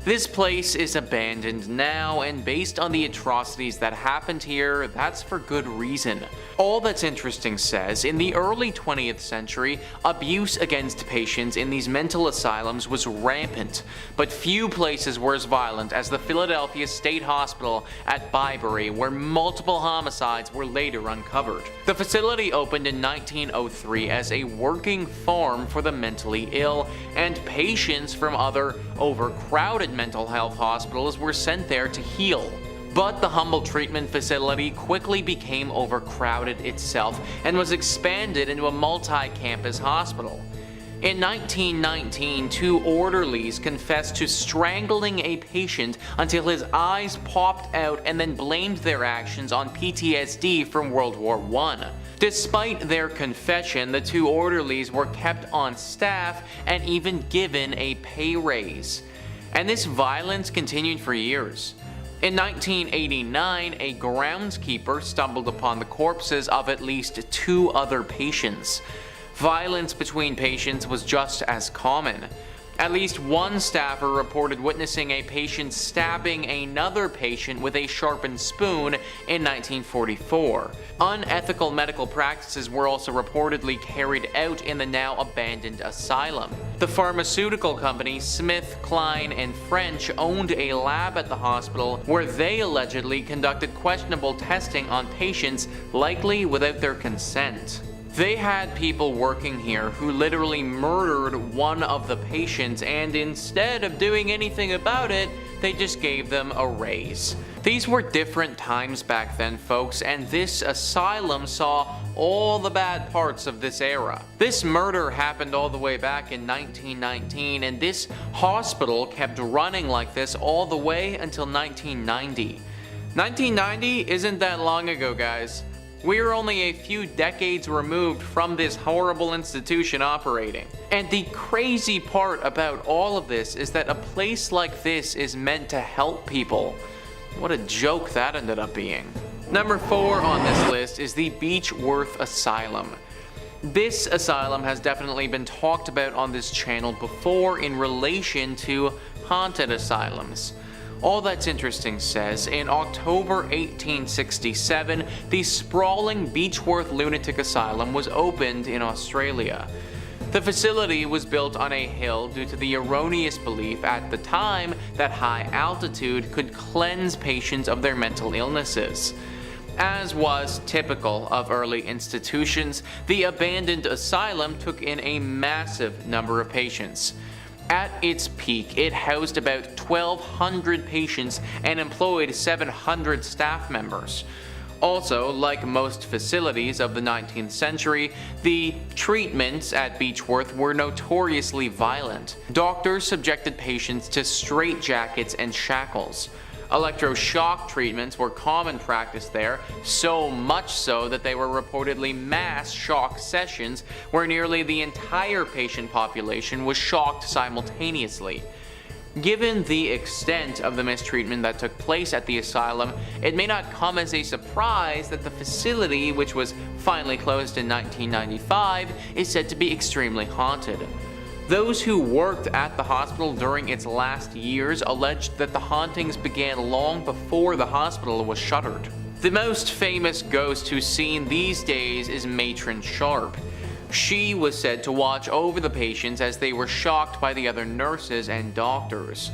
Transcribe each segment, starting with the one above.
This place is abandoned now, and based on the atrocities that happened here, that's for good reason. All That's Interesting says, in the early 20th century, abuse against patients in these mental asylums was rampant, but few places were as violent as the Philadelphia State Hospital at Byberry, where multiple homicides were later uncovered. The facility opened in 1903 as a working farm for the mentally ill, and patients from other overcrowded mental health hospitals were sent there to heal. But the humble treatment facility quickly became overcrowded itself and was expanded into a multi-campus hospital. In 1919, 2 orderlies confessed to strangling a patient until his eyes popped out and then blamed their actions on PTSD from World War I. Despite their confession, the 2 orderlies were kept on staff and even given a pay raise. And this violence continued for years. In 1989, a groundskeeper stumbled upon the corpses of at least 2 other patients. Violence between patients was just as common. At least one staffer reported witnessing a patient stabbing another patient with a sharpened spoon in 1944. Unethical medical practices were also reportedly carried out in the now abandoned asylum. The pharmaceutical company Smith, Kline & French owned a lab at the hospital where they allegedly conducted questionable testing on patients, likely without their consent. They had people working here who literally murdered one of the patients, and instead of doing anything about it, they just gave them a raise. These were different times back then, folks, and this asylum saw all the bad parts of this era. This murder happened all the way back in 1919, and this hospital kept running like this all the way until 1990. 1990 isn't that long ago, guys. We are only a few decades removed from this horrible institution operating. And the crazy part about all of this is that a place like this is meant to help people. What a joke that ended up being. Number 4 on this list is the Beechworth Asylum. This asylum has definitely been talked about on this channel before in relation to haunted asylums. All That's Interesting says, in October 1867, the sprawling Beechworth Lunatic Asylum was opened in Australia. The facility was built on a hill due to the erroneous belief at the time that high altitude could cleanse patients of their mental illnesses. As was typical of early institutions, the abandoned asylum took in a massive number of patients. At its peak, it housed about 1,200 patients and employed 700 staff members. Also, like most facilities of the 19th century, the treatments at Beechworth were notoriously violent. Doctors subjected patients to straitjackets and shackles. Electroshock treatments were common practice there, so much so that they were reportedly mass shock sessions where nearly the entire patient population was shocked simultaneously. Given the extent of the mistreatment that took place at the asylum, it may not come as a surprise that the facility, which was finally closed in 1995, is said to be extremely haunted. Those who worked at the hospital during its last years alleged that the hauntings began long before the hospital was shuttered. The most famous ghost who's seen these days is Matron Sharp. She was said to watch over the patients as they were shocked by the other nurses and doctors.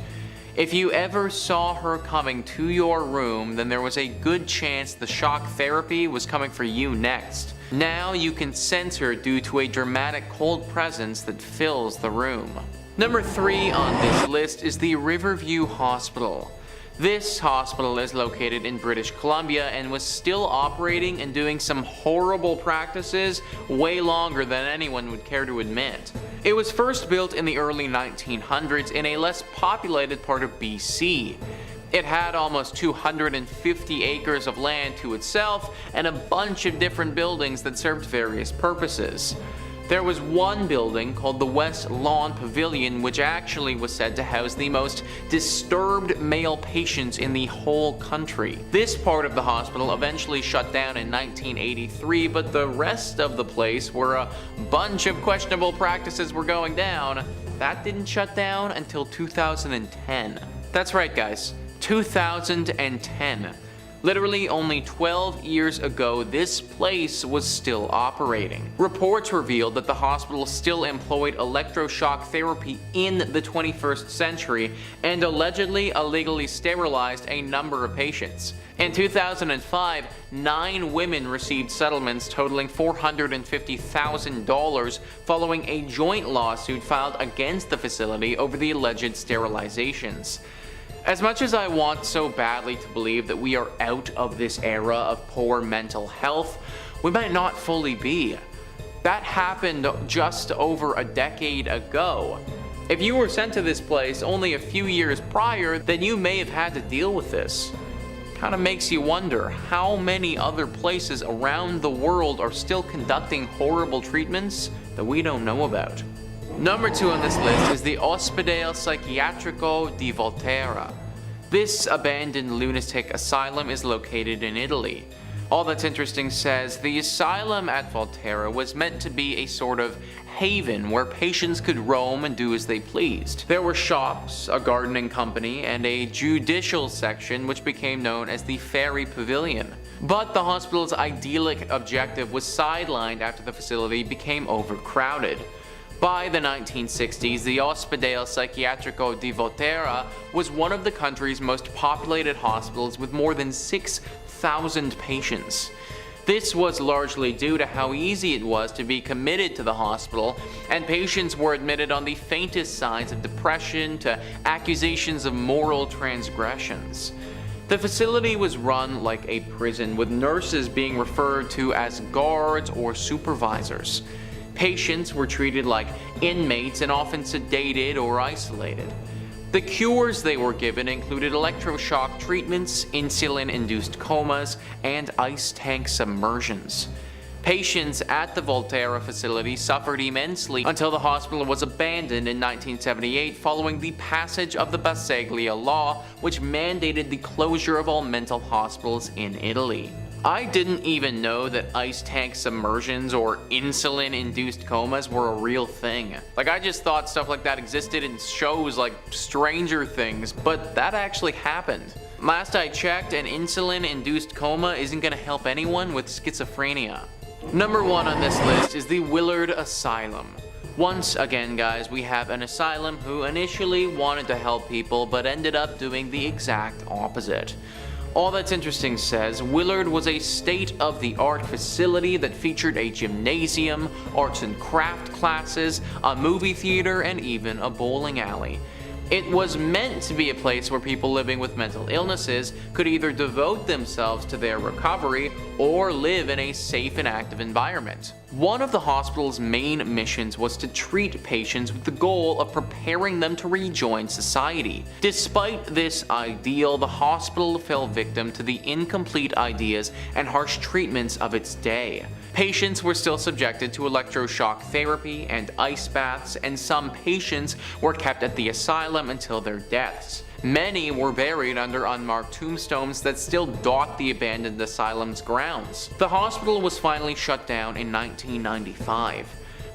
If you ever saw her coming to your room, then there was a good chance the shock therapy was coming for you next. Now you can sense her due to a dramatic cold presence that fills the room. Number 3 on this list is the Riverview Hospital. This hospital is located in British Columbia and was still operating and doing some horrible practices way longer than anyone would care to admit. It was first built in the early 1900s in a less populated part of BC. It had almost 250 acres of land to itself and a bunch of different buildings that served various purposes. There was one building called the West Lawn Pavilion, which actually was said to house the most disturbed male patients in the whole country. This part of the hospital eventually shut down in 1983, but the rest of the place, where a bunch of questionable practices were going down, that didn't shut down until 2010. That's right guys, 2010. Literally only 12 years ago, this place was still operating. Reports revealed that the hospital still employed electroshock therapy in the 21st century and allegedly illegally sterilized a number of patients. In 2005, 9 women received settlements totaling $450,000 following a joint lawsuit filed against the facility over the alleged sterilizations. As much as I want so badly to believe that we are out of this era of poor mental health, we might not fully be. That happened just over a decade ago. If you were sent to this place only a few years prior, then you may have had to deal with this. Kind of makes you wonder how many other places around the world are still conducting horrible treatments that we don't know about. Number 2 on this list is the Ospedale Psichiatrico di Volterra. This abandoned lunatic asylum is located in Italy. All That's Interesting says the asylum at Volterra was meant to be a sort of haven where patients could roam and do as they pleased. There were shops, a gardening company, and a judicial section which became known as the Fairy Pavilion. But the hospital's idyllic objective was sidelined after the facility became overcrowded. By the 1960s, the Ospedale Psichiatrico di Volterra was one of the country's most populated hospitals with more than 6,000 patients. This was largely due to how easy it was to be committed to the hospital, and patients were admitted on the faintest signs of depression to accusations of moral transgressions. The facility was run like a prison, with nurses being referred to as guards or supervisors. Patients were treated like inmates and often sedated or isolated. The cures they were given included electroshock treatments, insulin-induced comas, and ice tank submersions. Patients at the Volterra facility suffered immensely until the hospital was abandoned in 1978 following the passage of the Poveglia law, which mandated the closure of all mental hospitals in Italy. I didn't even know that ice tank submersions or insulin-induced comas were a real thing. I just thought stuff like that existed in shows like Stranger Things, but that actually happened. Last I checked, an insulin-induced coma isn't gonna help anyone with schizophrenia. Number 1 on this list is the Willard Asylum. Once again guys, we have an asylum who initially wanted to help people but ended up doing the exact opposite. All That's Interesting says Willard was a state-of-the-art facility that featured a gymnasium, arts and craft classes, a movie theater, and even a bowling alley. It was meant to be a place where people living with mental illnesses could either devote themselves to their recovery or live in a safe and active environment. One of the hospital's main missions was to treat patients with the goal of preparing them to rejoin society. Despite this ideal, the hospital fell victim to the incomplete ideas and harsh treatments of its day. Patients were still subjected to electroshock therapy and ice baths, and some patients were kept at the asylum until their deaths. Many were buried under unmarked tombstones that still dot the abandoned asylum's grounds. The hospital was finally shut down in 1995.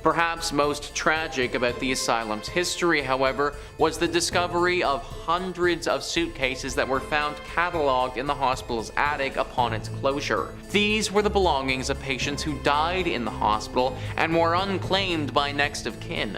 Perhaps most tragic about the asylum's history, however, was the discovery of hundreds of suitcases that were found cataloged in the hospital's attic upon its closure. These were the belongings of patients who died in the hospital and were unclaimed by next of kin.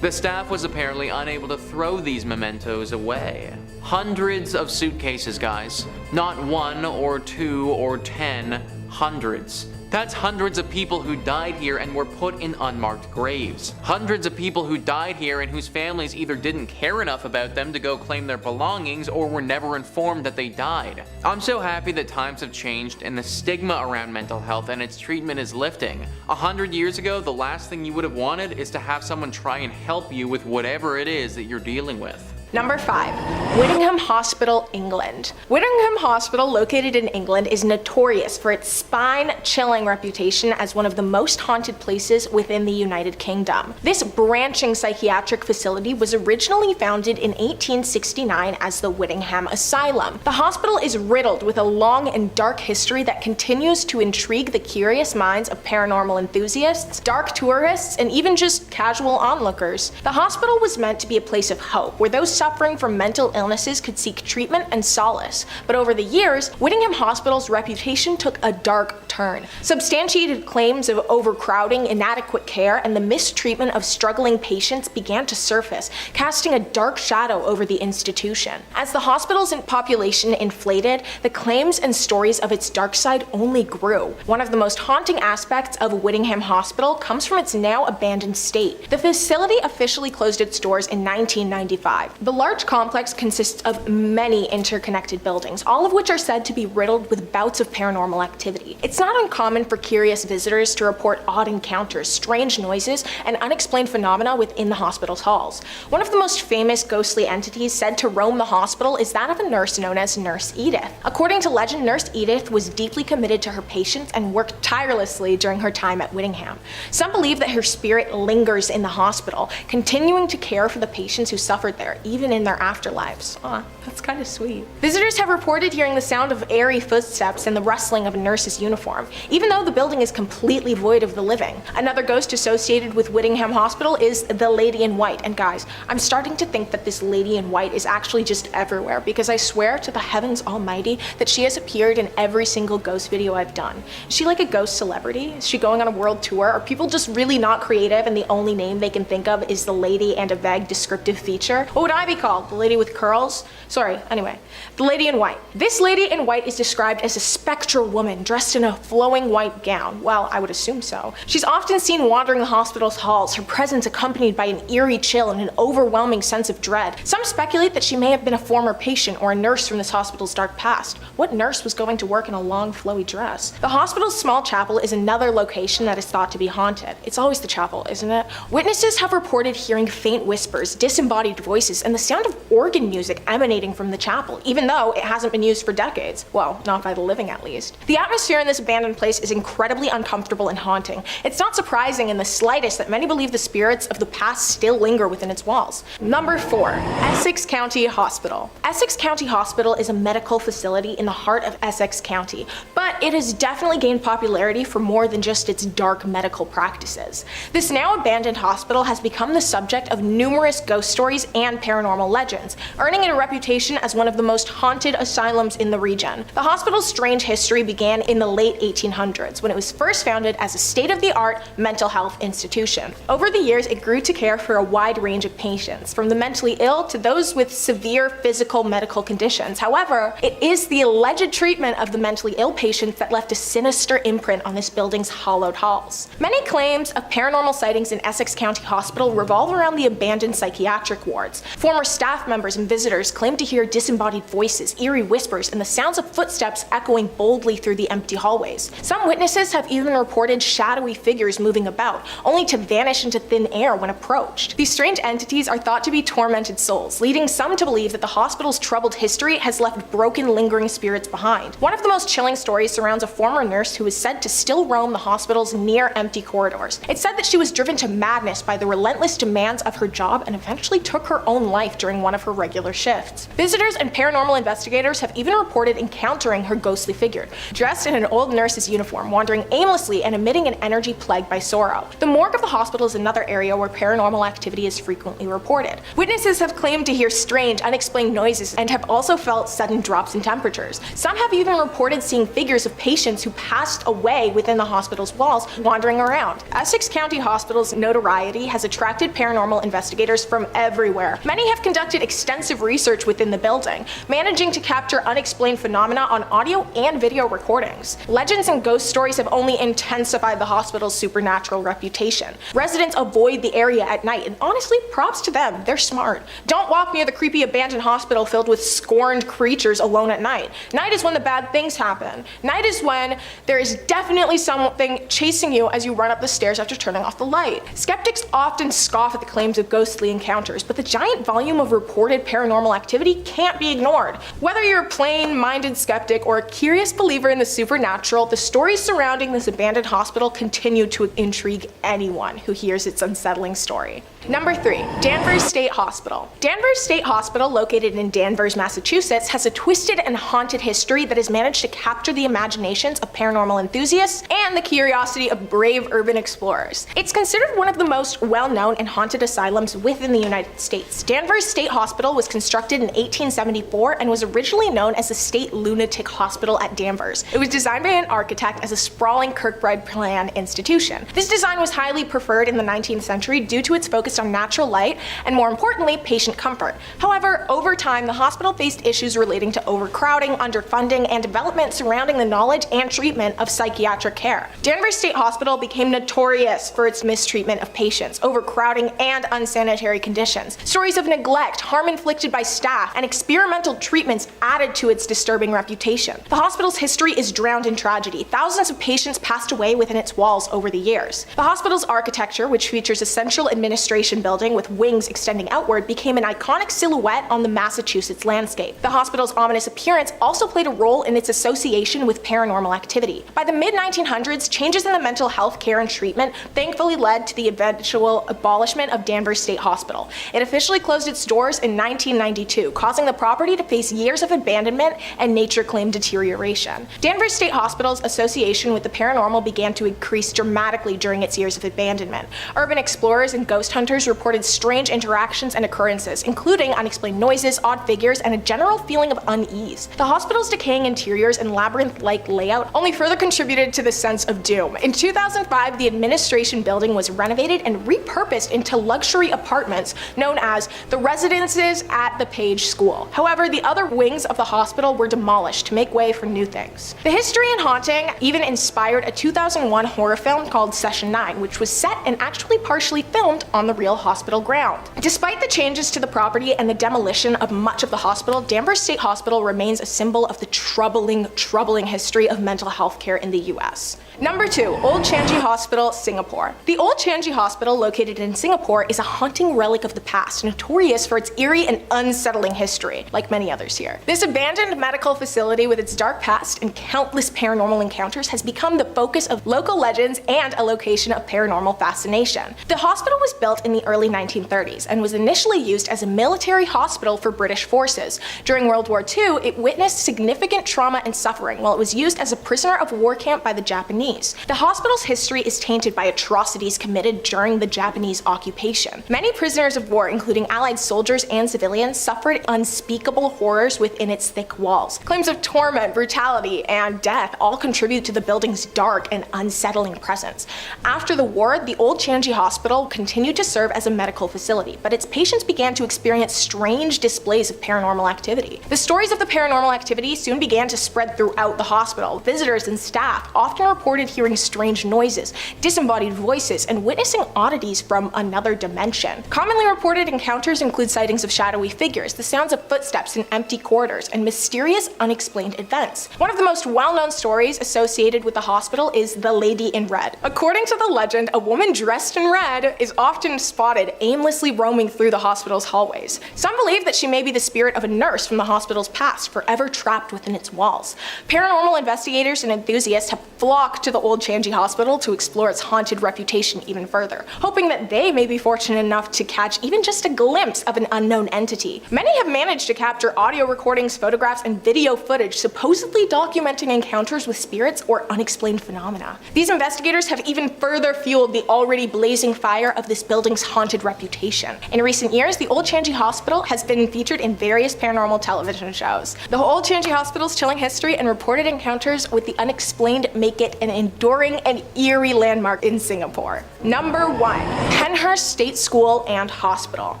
The staff was apparently unable to throw these mementos away. Hundreds of suitcases, guys. Not 1 or 2 or 10, hundreds. That's hundreds of people who died here and were put in unmarked graves. Hundreds of people who died here and whose families either didn't care enough about them to go claim their belongings or were never informed that they died. I'm so happy that times have changed and the stigma around mental health and its treatment is lifting. 100 years ago, the last thing you would have wanted is to have someone try and help you with whatever it is that you're dealing with. Number 5. Whittingham Hospital, England. Whittingham Hospital, located in England, is notorious for its spine-chilling reputation as one of the most haunted places within the United Kingdom. This branching psychiatric facility was originally founded in 1869 as the Whittingham Asylum. The hospital is riddled with a long and dark history that continues to intrigue the curious minds of paranormal enthusiasts, dark tourists, and even just casual onlookers. The hospital was meant to be a place of hope, where those suffering from mental illnesses could seek treatment and solace. But over the years, Whittingham Hospital's reputation took a dark turn. Substantiated claims of overcrowding, inadequate care, and the mistreatment of struggling patients began to surface, casting a dark shadow over the institution. As the hospital's population inflated, the claims and stories of its dark side only grew. One of the most haunting aspects of Whittingham Hospital comes from its now abandoned state. The facility officially closed its doors in 1995. The large complex consists of many interconnected buildings, all of which are said to be riddled with bouts of paranormal activity. It's not uncommon for curious visitors to report odd encounters, strange noises, and unexplained phenomena within the hospital's halls. One of the most famous ghostly entities said to roam the hospital is that of a nurse known as Nurse Edith. According to legend, Nurse Edith was deeply committed to her patients and worked tirelessly during her time at Whittingham. Some believe that her spirit lingers in the hospital, continuing to care for the patients who suffered there, even in their afterlives. Aw, that's kind of sweet. Visitors have reported hearing the sound of airy footsteps and the rustling of a nurse's uniform, even though the building is completely void of the living. Another ghost associated with Whittingham Hospital is the Lady in White. And guys, I'm starting to think that this Lady in White is actually just everywhere, because I swear to the heavens almighty that she has appeared in every single ghost video I've done. Is she like a ghost celebrity? Is she going on a world tour? Are people just really not creative and the only name they can think of is the lady and a vague descriptive feature? What would I be called? The lady with curls? Sorry, anyway. The Lady in White. This Lady in White is described as a spectral woman dressed in a flowing white gown. Well, I would assume so. She's often seen wandering the hospital's halls, her presence accompanied by an eerie chill and an overwhelming sense of dread. Some speculate that she may have been a former patient or a nurse from this hospital's dark past. What nurse was going to work in a long, flowy dress? The hospital's small chapel is another location that is thought to be haunted. It's always the chapel, isn't it? Witnesses have reported hearing faint whispers, disembodied voices, and the sound of organ music emanating from the chapel, even though it hasn't been used for decades. Well, not by the living at least. The atmosphere in this abandoned place is incredibly uncomfortable and haunting. It's not surprising in the slightest that many believe the spirits of the past still linger within its walls. Number 4. Essex County Hospital. Essex County Hospital is a medical facility in the heart of Essex County, but it has definitely gained popularity for more than just its dark medical practices. This now abandoned hospital has become the subject of numerous ghost stories and paranormal legends, earning it a reputation as one of the most haunted asylums in the region. The hospital's strange history began in the late 1800s when it was first founded as a state-of-the-art mental health institution. Over the years, it grew to care for a wide range of patients, from the mentally ill to those with severe physical medical conditions. However, it is the alleged treatment of the mentally ill patients that left a sinister imprint on this building's hallowed halls. Many claims of paranormal sightings in Essex County Hospital revolve around the abandoned psychiatric wards. Former staff members and visitors claim to hear disembodied voices, eerie whispers, and the sounds of footsteps echoing boldly through the empty hallways. Some witnesses have even reported shadowy figures moving about, only to vanish into thin air when approached. These strange entities are thought to be tormented souls, leading some to believe that the hospital's troubled history has left broken, lingering spirits behind. One of the most chilling stories surrounds a former nurse who is said to still roam the hospital's near-empty corridors. It's said that she was driven to madness by the relentless demands of her job and eventually took her own life during one of her regular shifts. Visitors and paranormal investigators have even reported encountering her ghostly figure, dressed in an old nurse's uniform, wandering aimlessly and emitting an energy plagued by sorrow. The morgue of the hospital is another area where paranormal activity is frequently reported. Witnesses have claimed to hear strange, unexplained noises and have also felt sudden drops in temperatures. Some have even reported seeing figures of patients who passed away within the hospital's walls wandering around. Essex County Hospital's notoriety has attracted paranormal investigators from everywhere. Many have conducted extensive research within the building, managing to capture unexplained phenomena on audio and video recordings. Legends and ghost stories have only intensified the hospital's supernatural reputation. Residents avoid the area at night, and honestly, props to them, they're smart. Don't walk near the creepy abandoned hospital filled with scorned creatures alone at night. Night is when the bad things happen. Night is when there is definitely something chasing you as you run up the stairs after turning off the light. Skeptics often scoff at the claims of ghostly encounters, but the giant volume of reported paranormal activity can't be ignored. Whether you're a plain-minded skeptic or a curious believer in the supernatural, Hospital, the stories surrounding this abandoned hospital continue to intrigue anyone who hears its unsettling story. Number 3. Danvers State Hospital. Danvers State Hospital, located in Danvers, Massachusetts, has a twisted and haunted history that has managed to capture the imaginations of paranormal enthusiasts and the curiosity of brave urban explorers. It's considered one of the most well-known and haunted asylums within the United States. Danvers State Hospital was constructed in 1874 and was originally known as the State Lunatic Hospital at Danvers. It was designed by an architect as a sprawling Kirkbride plan institution. This design was highly preferred in the 19th century due to its focus on natural light and, more importantly, patient comfort. However, over time, the hospital faced issues relating to overcrowding, underfunding, and development surrounding the knowledge and treatment of psychiatric care. Danvers State Hospital became notorious for its mistreatment of patients, overcrowding, and unsanitary conditions. Stories of neglect, harm inflicted by staff, and experimental treatments added to its disturbing reputation. The hospital's history is drowned in tragedy. Thousands of patients passed away within its walls over the years. The hospital's architecture, which features a central administration building with wings extending outward, became an iconic silhouette on the Massachusetts landscape. The hospital's ominous appearance also played a role in its association with paranormal activity. By the mid-1900s, changes in the mental health care and treatment thankfully led to the eventual abolishment of Danvers State Hospital. It officially closed its doors in 1992, causing the property to face years of abandonment and nature-claim deterioration. Danvers State Hospital's association with the paranormal began to increase dramatically during its years of abandonment. Urban explorers and ghost hunters reported strange interactions and occurrences, including unexplained noises, odd figures, and a general feeling of unease. The hospital's decaying interiors and labyrinth-like layout only further contributed to the sense of doom. In 2005, the administration building was renovated and repurposed into luxury apartments known as the Residences at the Page School. However, the other wings of the hospital were demolished to make way for new things. The history and haunting even inspired a 2001 horror film called Session 9, which was set and actually partially filmed on the real hospital ground. Despite the changes to the property and the demolition of much of the hospital, Danvers State Hospital remains a symbol of the troubling history of mental health care in the US. Number 2. Old Changi Hospital, Singapore. The Old Changi Hospital, located in Singapore, is a haunting relic of the past, notorious for its eerie and unsettling history, like many others here. This abandoned medical facility with its dark past and countless paranormal encounters has become the focus of local legends and a location of paranormal fascination. The hospital was built in the early 1930s and was initially used as a military hospital for British forces. During World War II, it witnessed significant trauma and suffering while it was used as a prisoner of war camp by the Japanese. The hospital's history is tainted by atrocities committed during the Japanese occupation. Many prisoners of war, including Allied soldiers and civilians, suffered unspeakable horrors within its thick walls. Claims of torment, brutality, and death all contribute to the building's dark and unsettling presence. After the war, the Old Changi Hospital continued to serve as a medical facility, but its patients began to experience strange displays of paranormal activity. The stories of the paranormal activity soon began to spread throughout the hospital. Visitors and staff often reported hearing strange noises, disembodied voices, and witnessing oddities from another dimension. Commonly reported encounters include sightings of shadowy figures, the sounds of footsteps in empty corridors, and mysterious unexplained events. One of the most well-known stories associated with the hospital is the Lady in Red. According to the legend, a woman dressed in red is often spotted aimlessly roaming through the hospital's hallways. Some believe that she may be the spirit of a nurse from the hospital's past, forever trapped within its walls. Paranormal investigators and enthusiasts have flocked to the Old Changi Hospital to explore its haunted reputation even further, hoping that they may be fortunate enough to catch even just a glimpse of an unknown entity. Many have managed to capture audio recordings, photographs, and video footage supposedly documenting encounters with spirits or unexplained phenomena. These investigators have even further fueled the already blazing fire of this building's haunted reputation. In recent years, the Old Changi Hospital has been featured in various paranormal television shows. The Old Changi Hospital's chilling history and reported encounters with the unexplained make it an enduring and eerie landmark in Singapore. Number 1. Pennhurst State School and Hospital.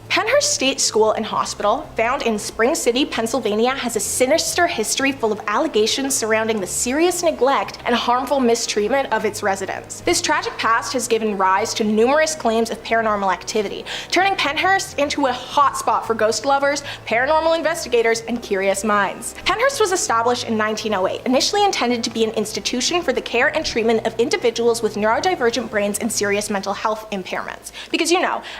Pennhurst State School and Hospital, found in Spring City, Pennsylvania, has a sinister history full of allegations surrounding the serious neglect and harmful mistreatment of its residents. This tragic past has given rise to numerous claims of paranormal activity, turning Pennhurst into a hotspot for ghost lovers, paranormal investigators, and curious minds. Pennhurst was established in 1908, initially intended to be an institution for the care and treatment of individuals with neurodivergent brains and serious mental health impairments. Because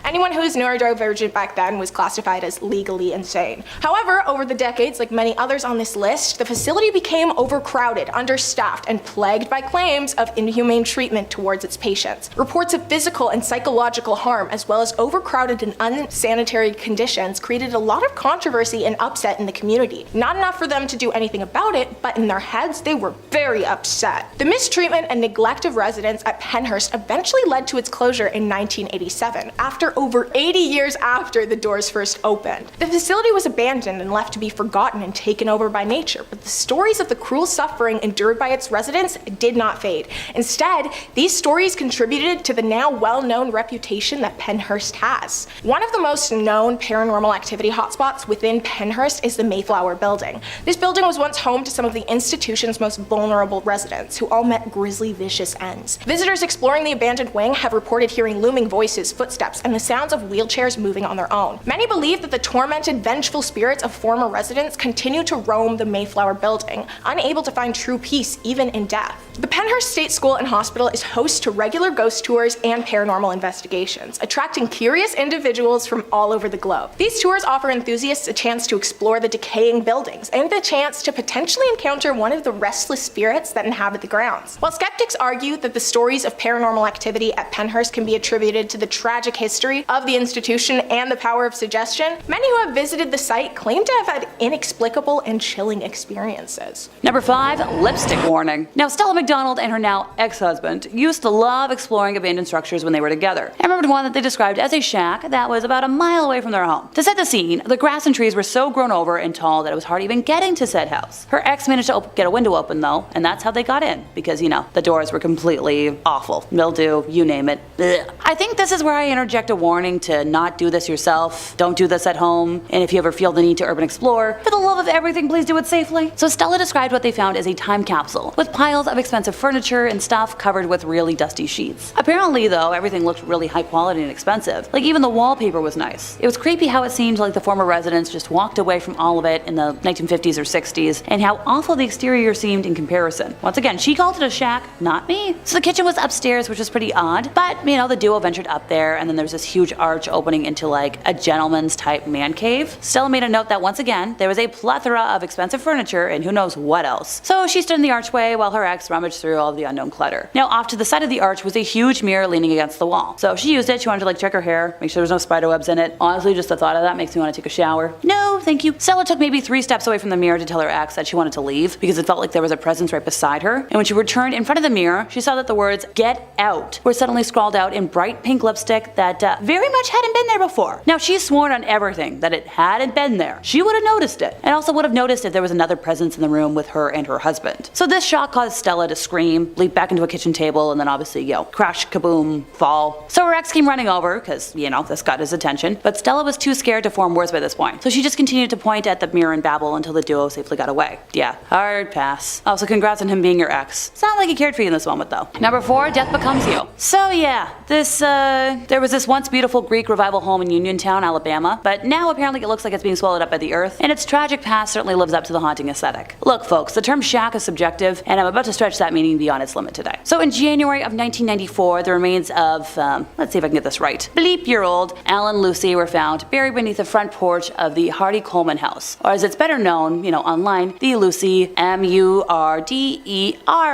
anyone who was neurodivergent back then was classified as legally insane. However, over the decades, like many others on this list, the facility became overcrowded, understaffed, and plagued by claims of inhumane treatment towards its patients. Reports of physical and psychological harm, as well as overcrowded and unsanitary conditions, created a lot of controversy and upset in the community. Not enough for them to do anything about it, but in their heads, they were very upset. The mistreatment and neglect of residents at Pennhurst eventually led to its closure in 1987, after over 80 years after the doors first opened. The facility was abandoned and left to be forgotten and taken over by nature, but the stories of the cruel suffering endured by its residents did not fade. Instead, these stories contributed to the now well-known reputation that Pennhurst has. One of the most known paranormal activity hotspots within Pennhurst is the Mayflower Building. This building was once home to some of the institution's most vulnerable residents, who all met grisly, vicious ends. Visitors exploring the abandoned wing have reported hearing looming voices, footsteps, and the sounds of wheelchairs moving on their own. Many believe that the tormented, vengeful spirits of former residents continue to roam the Mayflower Building, unable to find true peace even in death. The Pennhurst State School and Hospital is host to regular ghost tours and paranormal investigations, attracting curious individuals from all over the globe. These tours offer enthusiasts a chance to explore the decaying buildings and the chance to potentially encounter one of the restless spirits that inhabit the grounds. While skeptics argue that the stories of paranormal activity at Pennhurst can be attributed to the tragic history of the institution and the power of suggestion, many who have visited the site claim to have had inexplicable and chilling experiences. Number 5, lipstick warning. Now, Stella McDonald and her now ex-husband used to love exploring abandoned structures when they were together. I remembered one that they described as a shack that was about a mile away from their home. To set the scene, the grass and trees were so grown over and tall that it was hard even getting to said house. Her ex managed to get a window open though, and that's how they got in, because the doors were completely awful. Mildew, you name it. Ugh. I think this is where I interject a warning to not do this yourself, don't do this at home, and if you ever feel the need to urban explore, for the love of everything, please do it safely. So Stella described what they found as a time capsule, with piles of expensive furniture and stuff covered with really dusty sheets. Apparently though, everything looked really high quality and expensive. Like even the wallpaper was nice. It was creepy how it seemed like the former residents just walked away from all of it in the 1950s or 60s, and how awful the exterior seemed in comparison. Once again, she called it a shack, not me. So the kitchen was upstairs, which was pretty odd, but the duo ventured up there, and then there's this huge arch opening into like a gentleman's type man cave. Stella made a note that once again, there was a plethora of expensive furniture and who knows what else. So she stood in the archway while her ex rummaged through all of the unknown clutter. Now off to the side of the arch was a huge mirror leaning against the wall. So she used it, she wanted to like check her hair, make sure there's no spider webs in it. Honestly, just the thought of that makes me want to take a shower. No, thank you. Stella took maybe 3 steps away from the mirror to tell her ex that she wanted to leave because it felt like there was a presence right beside her. And when she returned in front of the mirror, she saw that the words "Get out" were suddenly scrawled out in bright pink lipstick that very much hadn't been there before. Now she's sworn on everything that it hadn't been there. She would have noticed it, and also would have noticed if there was another presence in the room with her and her husband. So this shock caused Stella to scream, leap back into a kitchen table, and then obviously crash, kaboom, fall. So her ex came running over because this got his attention, but Stella was too scared to form words by this point. So she just continued to point at the mirror and babble until the duo safely got away. Yeah, hard pass. Also, congrats on him being your ex. Sound like he cared for you in this moment though. Number 4, death becomes you. So yeah, there was this once beautiful Greek revival home in Uniontown, Alabama, but now apparently it looks like it's being swallowed up by the earth, and its tragic past certainly lives up to the haunting aesthetic. Look folks, the term shack is subjective, and I'm about to stretch that meaning beyond its limit today. So in January of 1994, the remains of, let's see if I can get this right, bleep-year-old Alan Lucy were found buried beneath the front porch of the Hardy Coleman house, or as it's better known, online, the Lucy Murder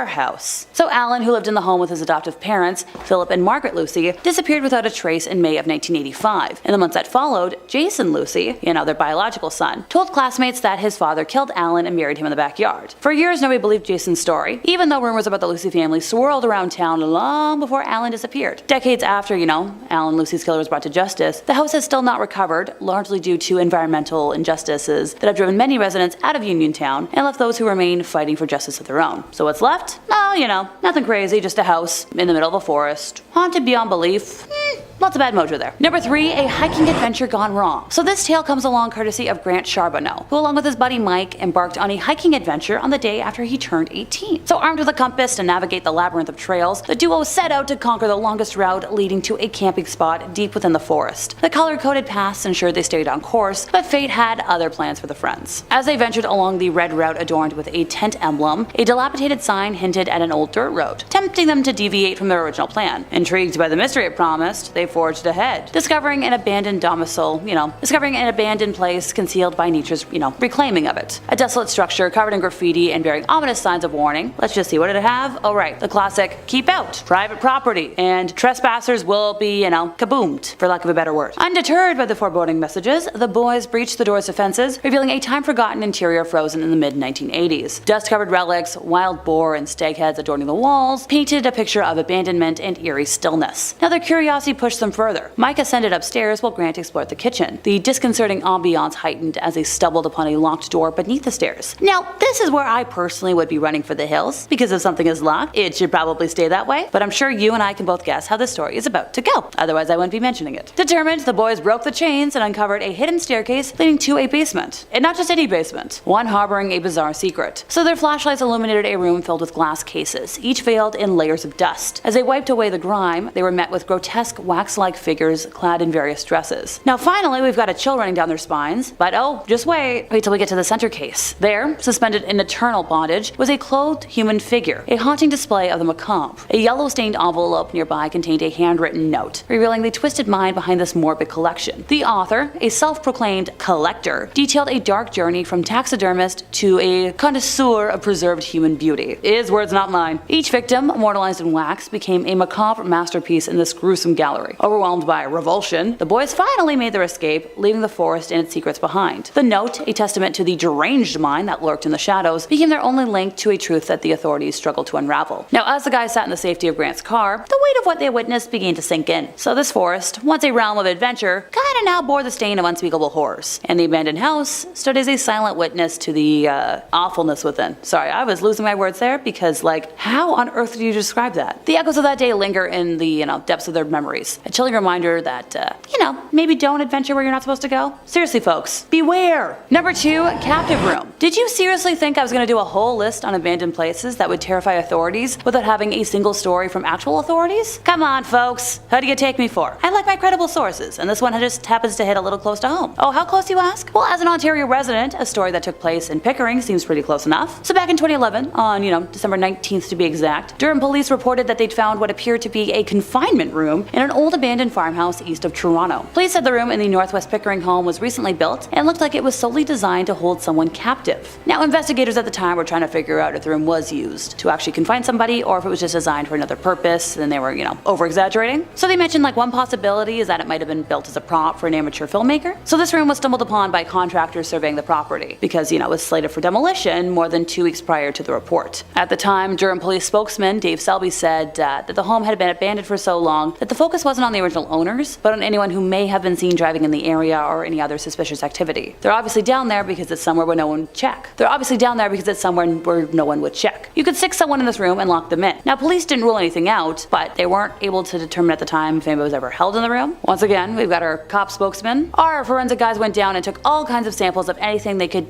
house. So Alan, who lived in the home with his adoptive parents, Philip and Margaret Lucy, disappeared without a trace in May of 1985. In the months that followed, Jason Lucy, their biological son, told classmates that his father killed Alan and buried him in the backyard. For years, nobody believed Jason's story, even though rumors about the Lucy family swirled around town long before Alan disappeared. Decades after, Alan Lucy's killer was brought to justice, the house has still not recovered, largely due to environmental injustices that have driven many residents out of Uniontown and left those who remain fighting for justice of their own. So what's left? Well, nothing crazy, just a house in the middle of a forest. Haunted beyond belief? Lots of bad mojo there. Number 3, a hiking adventure gone wrong. So this tale comes along courtesy of Grant Charbonneau, who along with his buddy Mike embarked on a hiking adventure on the day after he turned 18. So armed with a compass to navigate the labyrinth of trails, the duo set out to conquer the longest route leading to a camping spot deep within the forest. The color-coded paths ensured they stayed on course, but fate had other plans for the friends. As they ventured along the red route adorned with a tent emblem, a dilapidated sign hinted at an old dirt road, tempting them to deviate from their original plan. Intrigued by the mystery it promised, they forged ahead, discovering an abandoned place concealed by nature's, reclaiming of it. A desolate structure covered in graffiti and bearing ominous signs of warning. Let's just see, what did it have? Oh right, the classic, keep out, private property, and trespassers will be, kaboomed, for lack of a better word. Undeterred by the foreboding messages, the boys breached the door's defenses, revealing a time-forgotten interior frozen in the mid-1980s. Dust-covered relics, wild boar, and stag heads adorning the walls painted a picture of abandonment and eerie stillness. Now their curiosity pushed them further. Mike ascended upstairs while Grant explored the kitchen. The disconcerting ambiance heightened as they stumbled upon a locked door beneath the stairs. Now, this is where I personally would be running for the hills, because if something is locked, it should probably stay that way, but I'm sure you and I can both guess how this story is about to go, otherwise I wouldn't be mentioning it. Determined, the boys broke the chains and uncovered a hidden staircase leading to a basement. And not just any basement, one harboring a bizarre secret. So their flashlights illuminated a room filled with glass cases, each veiled in layers of dust. As they wiped away the grime, they were met with grotesque wax-like figures clad in various dresses. Now finally, we've got a chill running down their spines, but oh, just wait till we get to the center case. There, suspended in eternal bondage, was a clothed human figure, a haunting display of the macabre. A yellow-stained envelope nearby contained a handwritten note, revealing the twisted mind behind this morbid collection. The author, a self-proclaimed collector, detailed a dark journey from taxidermist to a connoisseur of preserved human beauty. His words, not mine. Each victim, immortalized in wax, became a macabre masterpiece in this gruesome gallery. Overwhelmed by revulsion, the boys finally made their escape, leaving the forest and its secrets behind. The note, a testament to the deranged mind that lurked in the shadows, became their only link to a truth that the authorities struggled to unravel. Now, as the guys sat in the safety of Grant's car, the weight of what they witnessed began to sink in. So this forest, once a realm of adventure, kinda now bore the stain of unspeakable horrors. And the abandoned house stood as a silent witness to the awfulness within. Sorry, I was losing my words there because, how on earth do you describe that? The echoes of that day linger in the, depths of their memories. A chilling reminder that, maybe don't adventure where you're not supposed to go. Seriously, folks, beware! Number 2, captive room. Did you seriously think I was gonna do a whole list on abandoned places that would terrify authorities without having a single story from actual authorities? Come on, folks. Who do you take me for? I like my credible sources, and this one just happens to hit a little close to home. Oh, how close, you ask? Well, as an Ontario resident, a story that took place in Pickering seems pretty close enough. So back in 2011, on, December 19th to be exact, Durham police reported that they'd found what appeared to be a confinement room in an old abandoned farmhouse east of Toronto. Police said the room in the Northwest Pickering home was recently built and looked like it was solely designed to hold someone captive. Now, investigators at the time were trying to figure out if the room was used to actually confine somebody or if it was just designed for another purpose and they were, over-exaggerating. So they mentioned one possibility is that it might have been built as a prop for an amateur filmmaker. So this room was stumbled upon by contractors surveying the property because, it was slated for demolition more than 2 weeks prior to the report. At the time, Durham police spokesman Dave Selby said that the home had been abandoned for so long that the focus wasn't on the original owners, but on anyone who may have been seen driving in the area or any other suspicious activity. They're obviously down there because it's somewhere where no one would check. You could stick someone in this room and lock them in. Now, police didn't rule anything out, but they weren't able to determine at the time if anybody was ever held in the room. Once again, we've got our cop spokesman. Our forensic guys went down and took all kinds of samples of anything they could,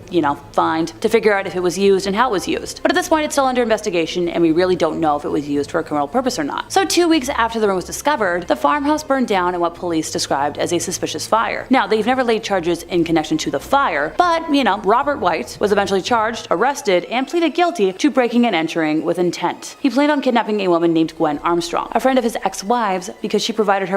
find to figure out if it was used and how it was used. But at this point, it's still under investigation, and we really don't know if it was used for a criminal purpose or not. So 2 weeks after the room was discovered, the farmhouse burned down in what police described as a suspicious fire. Now, they've never laid charges in connection to the fire, but, Robert White was eventually charged, arrested, and pleaded guilty to breaking and entering with intent. He planned on kidnapping a woman named Gwen Armstrong, a friend of his ex-wives, because she provided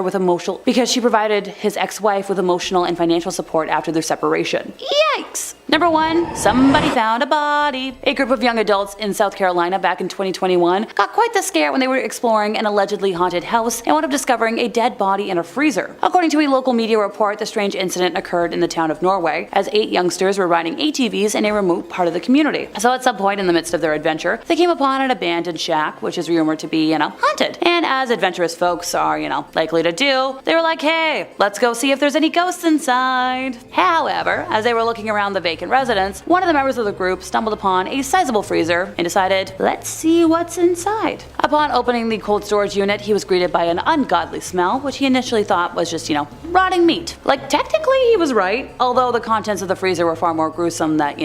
his ex-wife with emotional and financial support after their separation. Yikes! Number 1, somebody found a body. A group of young adults in South Carolina back in 2021 got quite the scare when they were exploring an allegedly haunted house and wound up discovering a dead body in a freezer. According to a local media report, the strange incident occurred in the town of Norway as 8 youngsters were riding ATVs in a remote part of the community. So at some point in the midst of their adventure, they came upon an abandoned shack, which is rumored to be, haunted. And as adventurous folks are, likely to do, they were like, hey, let's go see if there's any ghosts inside. However, as they were looking around the vacant vacant residence, one of the members of the group stumbled upon a sizable freezer and decided, let's see what's inside. Upon opening the cold storage unit, he was greeted by an ungodly smell, which he initially thought was just, rotting meat. Like, technically he was right, although the contents of the freezer were far more gruesome than,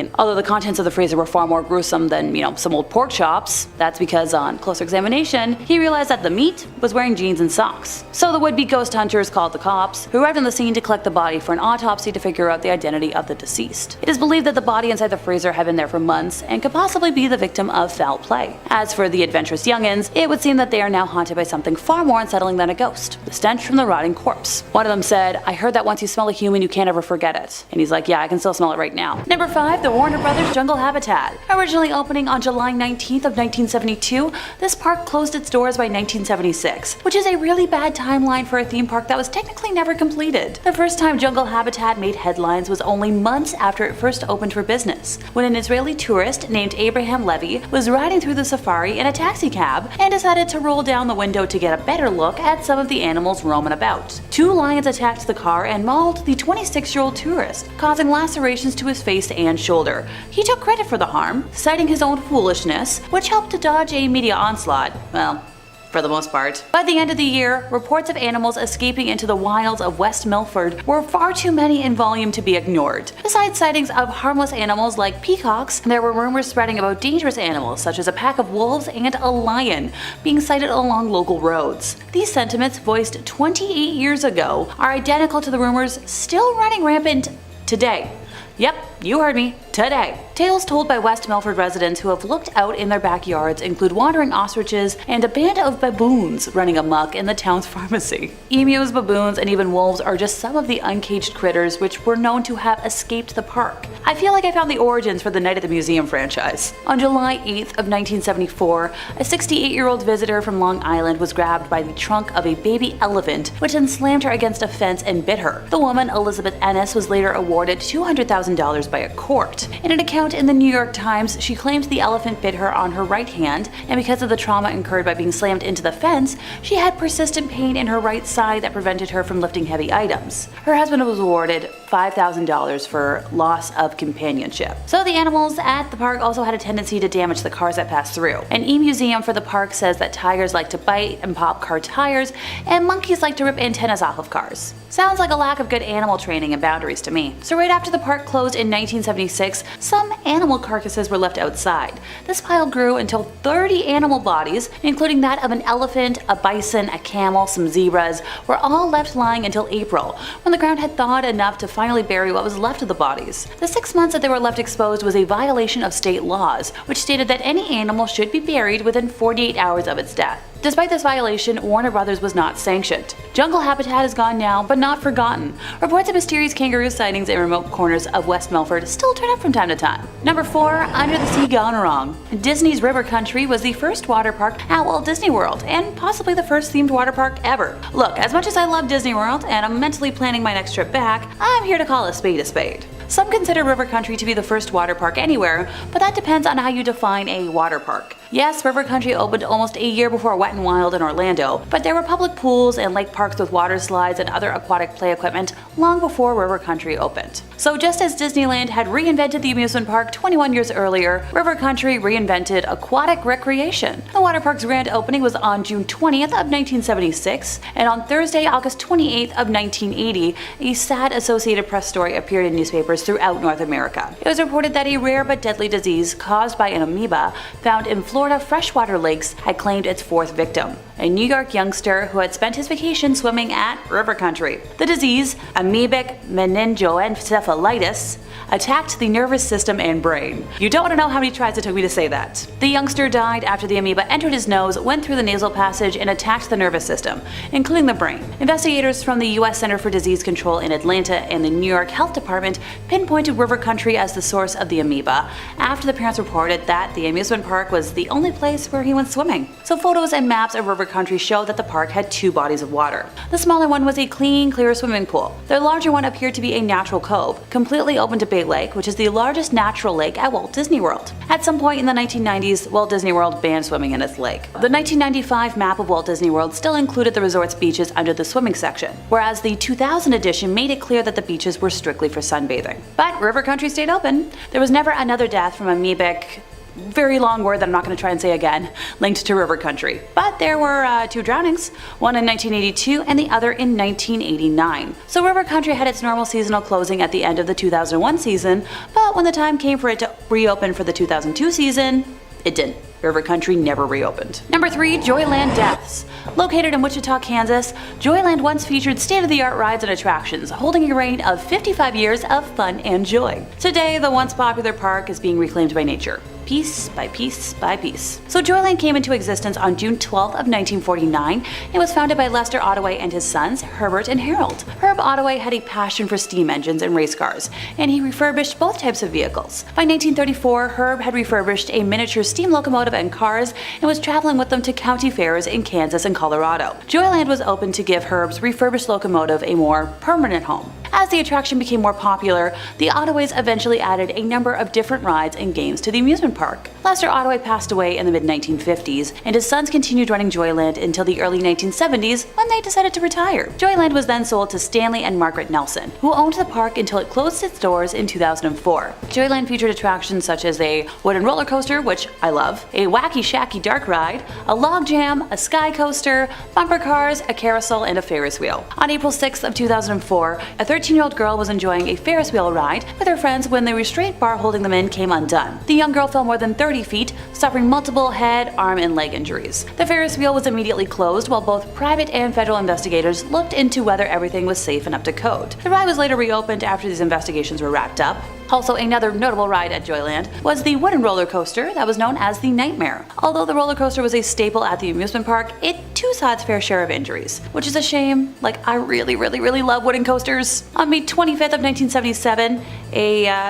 some old pork chops. That's because on closer examination, he realized that the meat was wearing jeans and socks. So the would-be ghost hunters called the cops, who arrived on the scene to collect the body for an autopsy to figure out the identity of the deceased. It is believed that the body inside the freezer had been there for months and could possibly be the victim of foul play. As for the adventurous youngins, it would seem that they are now haunted by something far more unsettling than a ghost, the stench from the rotting corpse. One of them said, "I heard that once you smell a human, you can't ever forget it." And he's like, yeah, I can still smell it right now. Number 5, the Warner Brothers Jungle Habitat. Originally opening on July 19th of 1972, this park closed its doors by 1976, which is a really bad timeline for a theme park that was technically never completed. The first time Jungle Habitat made headlines was only months after it first opened for business, when an Israeli tourist named Abraham Levy was riding through the safari in a taxi cab and decided to roll down the window to get a better look at some of the animals roaming about. 2 lions attacked the car and mauled the 26-year-old tourist, causing lacerations to his face and shoulder. He took credit for the harm, citing his own foolishness, which helped to dodge a media onslaught. Well, for the most part. By the end of the year, reports of animals escaping into the wilds of West Milford were far too many in volume to be ignored. Besides sightings of harmless animals like peacocks, there were rumors spreading about dangerous animals such as a pack of wolves and a lion being sighted along local roads. These sentiments, voiced 28 years ago, are identical to the rumors still running rampant today. Yep, you heard me, today. Tales told by West Milford residents who have looked out in their backyards include wandering ostriches and a band of baboons running amok in the town's pharmacy. Emus, baboons, and even wolves are just some of the uncaged critters which were known to have escaped the park. I feel like I found the origins for the Night at the Museum franchise. On July 8th of 1974, a 68-year-old visitor from Long Island was grabbed by the trunk of a baby elephant, which then slammed her against a fence and bit her. The woman, Elizabeth Ennis, was later awarded $200,000 by a court. In an account in the New York Times, she claimed the elephant bit her on her right hand, and because of the trauma incurred by being slammed into the fence, she had persistent pain in her right side that prevented her from lifting heavy items. Her husband was awarded $5,000 for loss of companionship. So the animals at the park also had a tendency to damage the cars that passed through. An e-museum for the park says that tigers like to bite and pop car tires, and monkeys like to rip antennas off of cars. Sounds like a lack of good animal training and boundaries to me. So right after the park closed in 1976, some animal carcasses were left outside. This pile grew until 30 animal bodies, including that of an elephant, a bison, a camel, some zebras, were all left lying until April, when the ground had thawed enough to finally bury what was left of the bodies. The 6 months that they were left exposed was a violation of state laws, which stated that any animal should be buried within 48 hours of its death. Despite this violation, Warner Brothers was not sanctioned. Jungle Habitat is gone now, but not forgotten. Reports of mysterious kangaroo sightings in remote corners of West Milford still turn up from time to time. Number 4, Under the Sea Gone Wrong. Disney's River Country was the first water park at Walt Disney World, and possibly the first themed water park ever. Look, as much as I love Disney World, and I'm mentally planning my next trip back, I'm here to call a spade a spade. Some consider River Country to be the first water park anywhere, but that depends on how you define a water park. Yes, River Country opened almost a year before Wet n Wild in Orlando, but there were public pools and lake parks with water slides and other aquatic play equipment long before River Country opened. So just as Disneyland had reinvented the amusement park 21 years earlier, River Country reinvented aquatic recreation. The water park's grand opening was on June 20th of 1976, and on Thursday, August 28th of 1980, a sad Associated Press story appeared in newspapers throughout North America. It was reported that a rare but deadly disease caused by an amoeba found in Florida freshwater lakes had claimed its 4th victim, a New York youngster who had spent his vacation swimming at River Country. The disease, amoebic meningoencephalitis, attacked the nervous system and brain. You don't want to know how many tries it took me to say that. The youngster died after the amoeba entered his nose, went through the nasal passage, and attacked the nervous system, including the brain. Investigators from the U.S. Center for Disease Control in Atlanta and the New York Health Department pinpointed River Country as the source of the amoeba after the parents reported that the amusement park was the only place where he went swimming. So photos and maps of River Country show that the park had 2 bodies of water. The smaller one was a clean, clear swimming pool. The larger one appeared to be a natural cove, completely open to Bay Lake, which is the largest natural lake at Walt Disney World. At some point in the 1990s, Walt Disney World banned swimming in its lake. The 1995 map of Walt Disney World still included the resort's beaches under the swimming section, whereas the 2000 edition made it clear that the beaches were strictly for sunbathing. But River Country stayed open. There was never another death from amoebic, very long word that I'm not going to try and say again, linked to River Country. But there were 2 drownings, one in 1982 and the other in 1989. So River Country had its normal seasonal closing at the end of the 2001 season, but when the time came for it to reopen for the 2002 season, it didn't. River Country never reopened. Number 3, Joyland deaths. Located in Wichita, Kansas, Joyland once featured state-of-the-art rides and attractions, holding a reign of 55 years of fun and joy. Today, the once popular park is being reclaimed by nature, piece by piece by piece. So Joyland came into existence on June 12th of 1949 and was founded by Lester Ottaway and his sons, Herbert and Harold. Herb Ottaway had a passion for steam engines and race cars, and he refurbished both types of vehicles. By 1934, Herb had refurbished a miniature steam locomotive and cars and was traveling with them to county fairs in Kansas and Colorado. Joyland was open to give Herb's refurbished locomotive a more permanent home. As the attraction became more popular, the Ottaways eventually added a number of different rides and games to the amusement park. Lester Ottaway passed away in the mid-1950s, and his sons continued running Joyland until the early 1970s when they decided to retire. Joyland was then sold to Stanley and Margaret Nelson, who owned the park until it closed its doors in 2004. Joyland featured attractions such as a wooden roller coaster, which I love, a wacky shacky dark ride, a log jam, a sky coaster, bumper cars, a carousel, and a Ferris wheel. On April 6th of 2004, a 13-year-old girl was enjoying a Ferris wheel ride with her friends when the restraint bar holding them in came undone. The young girl fell more than 30 feet, suffering multiple head, arm, and leg injuries. The Ferris wheel was immediately closed while both private and federal investigators looked into whether everything was safe and up to code. The ride was later reopened after these investigations were wrapped up. Also, another notable ride at Joyland was the wooden roller coaster that was known as the Nightmare. Although the roller coaster was a staple at the amusement park, it too saw its fair share of injuries, which is a shame. Like, I really love wooden coasters. On May 25th of 1977,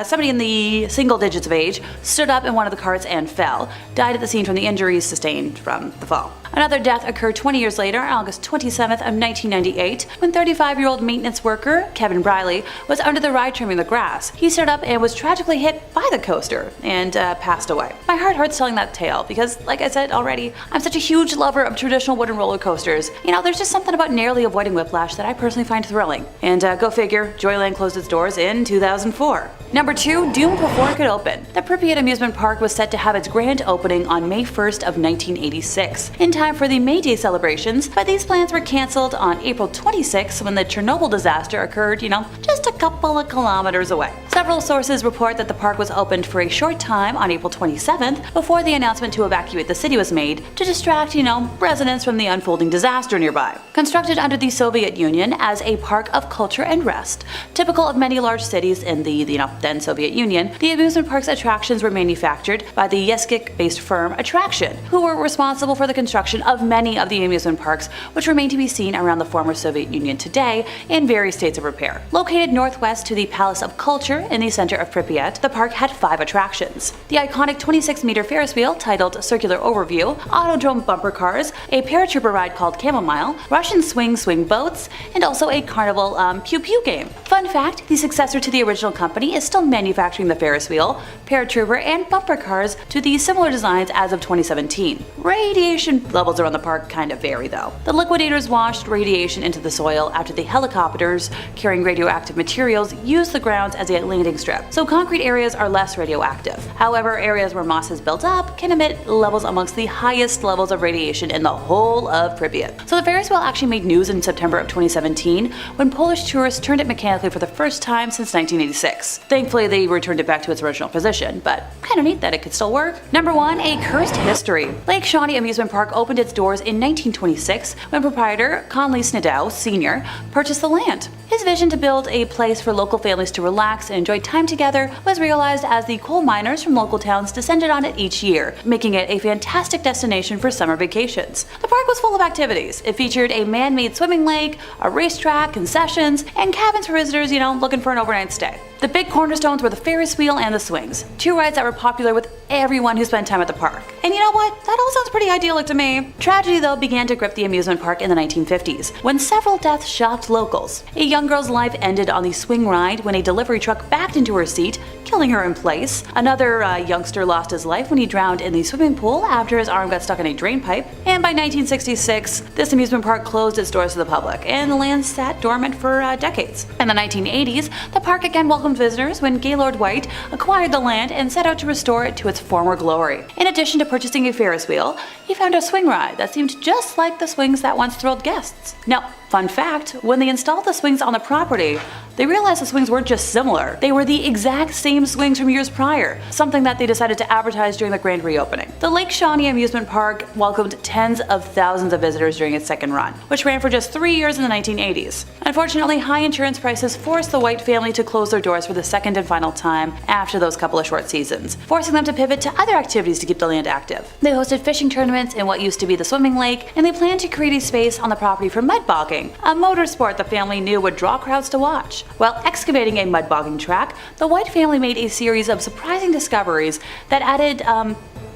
somebody in the single digits of age stood up in one of the carts and fell, died at the scene from the injuries sustained from the fall. Another death occurred 20 years later, on August 27th of 1998, when 35-year-old maintenance worker Kevin Briley was under the ride trimming the grass. He stood up and was tragically hit by the coaster and passed away. My heart hurts telling that tale because, like I said already, I'm such a huge lover of traditional wooden roller coasters. You know, there's just something about narrowly avoiding whiplash that I personally find thrilling. And go figure, Joyland closed its doors in 2004. Number 2, doomed before it could open. The Pripyat amusement park was set to have its grand opening on May 1st of 1986, in time for the May Day celebrations, but these plans were cancelled on April 26th when the Chernobyl disaster occurred, just a couple of kilometers away. Several sources report that the park was opened for a short time on April 27th before the announcement to evacuate the city was made to distract, residents from the unfolding disaster nearby. Constructed under the Soviet Union as a park of culture and rest, typical of many large cities in the then Soviet Union, the amusement park's attractions were manufactured by the Yeskik-based firm Attraction, who were responsible for the construction of many of the amusement parks which remain to be seen around the former Soviet Union today in various states of repair. Located northwest to the Palace of Culture in the center of Pripyat, the park had 5 attractions. The iconic 26-meter Ferris wheel titled Circular Overview, Autodrome bumper cars, a paratrooper ride called Chamomile, Russian swing boats, and also a carnival Pew Pew game. Fun fact, the successor to the original company is still manufacturing the Ferris wheel, paratrooper, and bumper cars to the similar designs as of 2017. Radiation levels around the park kind of vary though. The liquidators washed radiation into the soil after the helicopters carrying radioactive materials used the grounds as a landing strip, so concrete areas are less radioactive. However, areas where moss has built up can emit levels amongst the highest levels of radiation in the whole of Pripyat. So the Ferris wheel actually made news in September of 2017 when Polish tourists turned it mechanically for the first time since 1986. Thankfully, they returned it back to its original position, but kind of neat that it could still work. Number 1, a cursed history. Lake Shawnee Amusement Park opened its doors in 1926 when proprietor Conley Snidow Sr. purchased the land. His vision to build a place for local families to relax and enjoy time together was realized as the coal miners from local towns descended on it each year, making it a fantastic destination for summer vacations. The park was full of activities. It featured a man-made swimming lake, a racetrack, concessions, and cabins for visitors, looking for an overnight stay. The big cornerstones were the Ferris wheel and the swings, 2 rides that were popular with everyone who spent time at the park. And you know what? That all sounds pretty idyllic to me. Tragedy, though, began to grip the amusement park in the 1950s, when several deaths shocked locals. A young girl's life ended on the swing ride when a delivery truck backed into her seat, killing her in place. Another youngster lost his life when he drowned in the swimming pool after his arm got stuck in a drain pipe. And by 1966, this amusement park closed its doors to the public, and the land sat dormant for decades. In the 1980s, the park again welcomed welcomed visitors when Gaylord White acquired the land and set out to restore it to its former glory. In addition to purchasing a Ferris wheel, he found a swing ride that seemed just like the swings that once thrilled guests. Now, fun fact, when they installed the swings on the property, they realized the swings weren't just similar, they were the exact same swings from years prior, something that they decided to advertise during the grand reopening. The Lake Shawnee Amusement Park welcomed tens of thousands of visitors during its second run, which ran for just 3 years in the 1980s. Unfortunately, high insurance prices forced the White family to close their doors for the second and final time after those couple of short seasons, forcing them to pivot to other activities to keep the land active. They hosted fishing tournaments in what used to be the swimming lake, and they planned to create a space on the property for mud bogging, a motor sport the family knew would draw crowds to watch. While excavating a mud bogging track, the White family made a series of surprising discoveries that added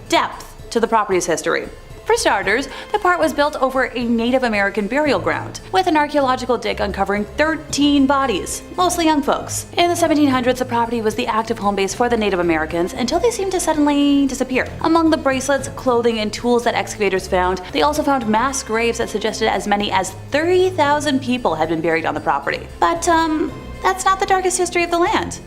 depth to the property's history. For starters, the part was built over a Native American burial ground, with an archaeological dig uncovering 13 bodies, mostly young folks. In the 1700s, the property was the active home base for the Native Americans until they seemed to suddenly disappear. Among the bracelets, clothing, and tools that excavators found, they also found mass graves that suggested as many as 30,000 people had been buried on the property. But, that's not the darkest history of the land.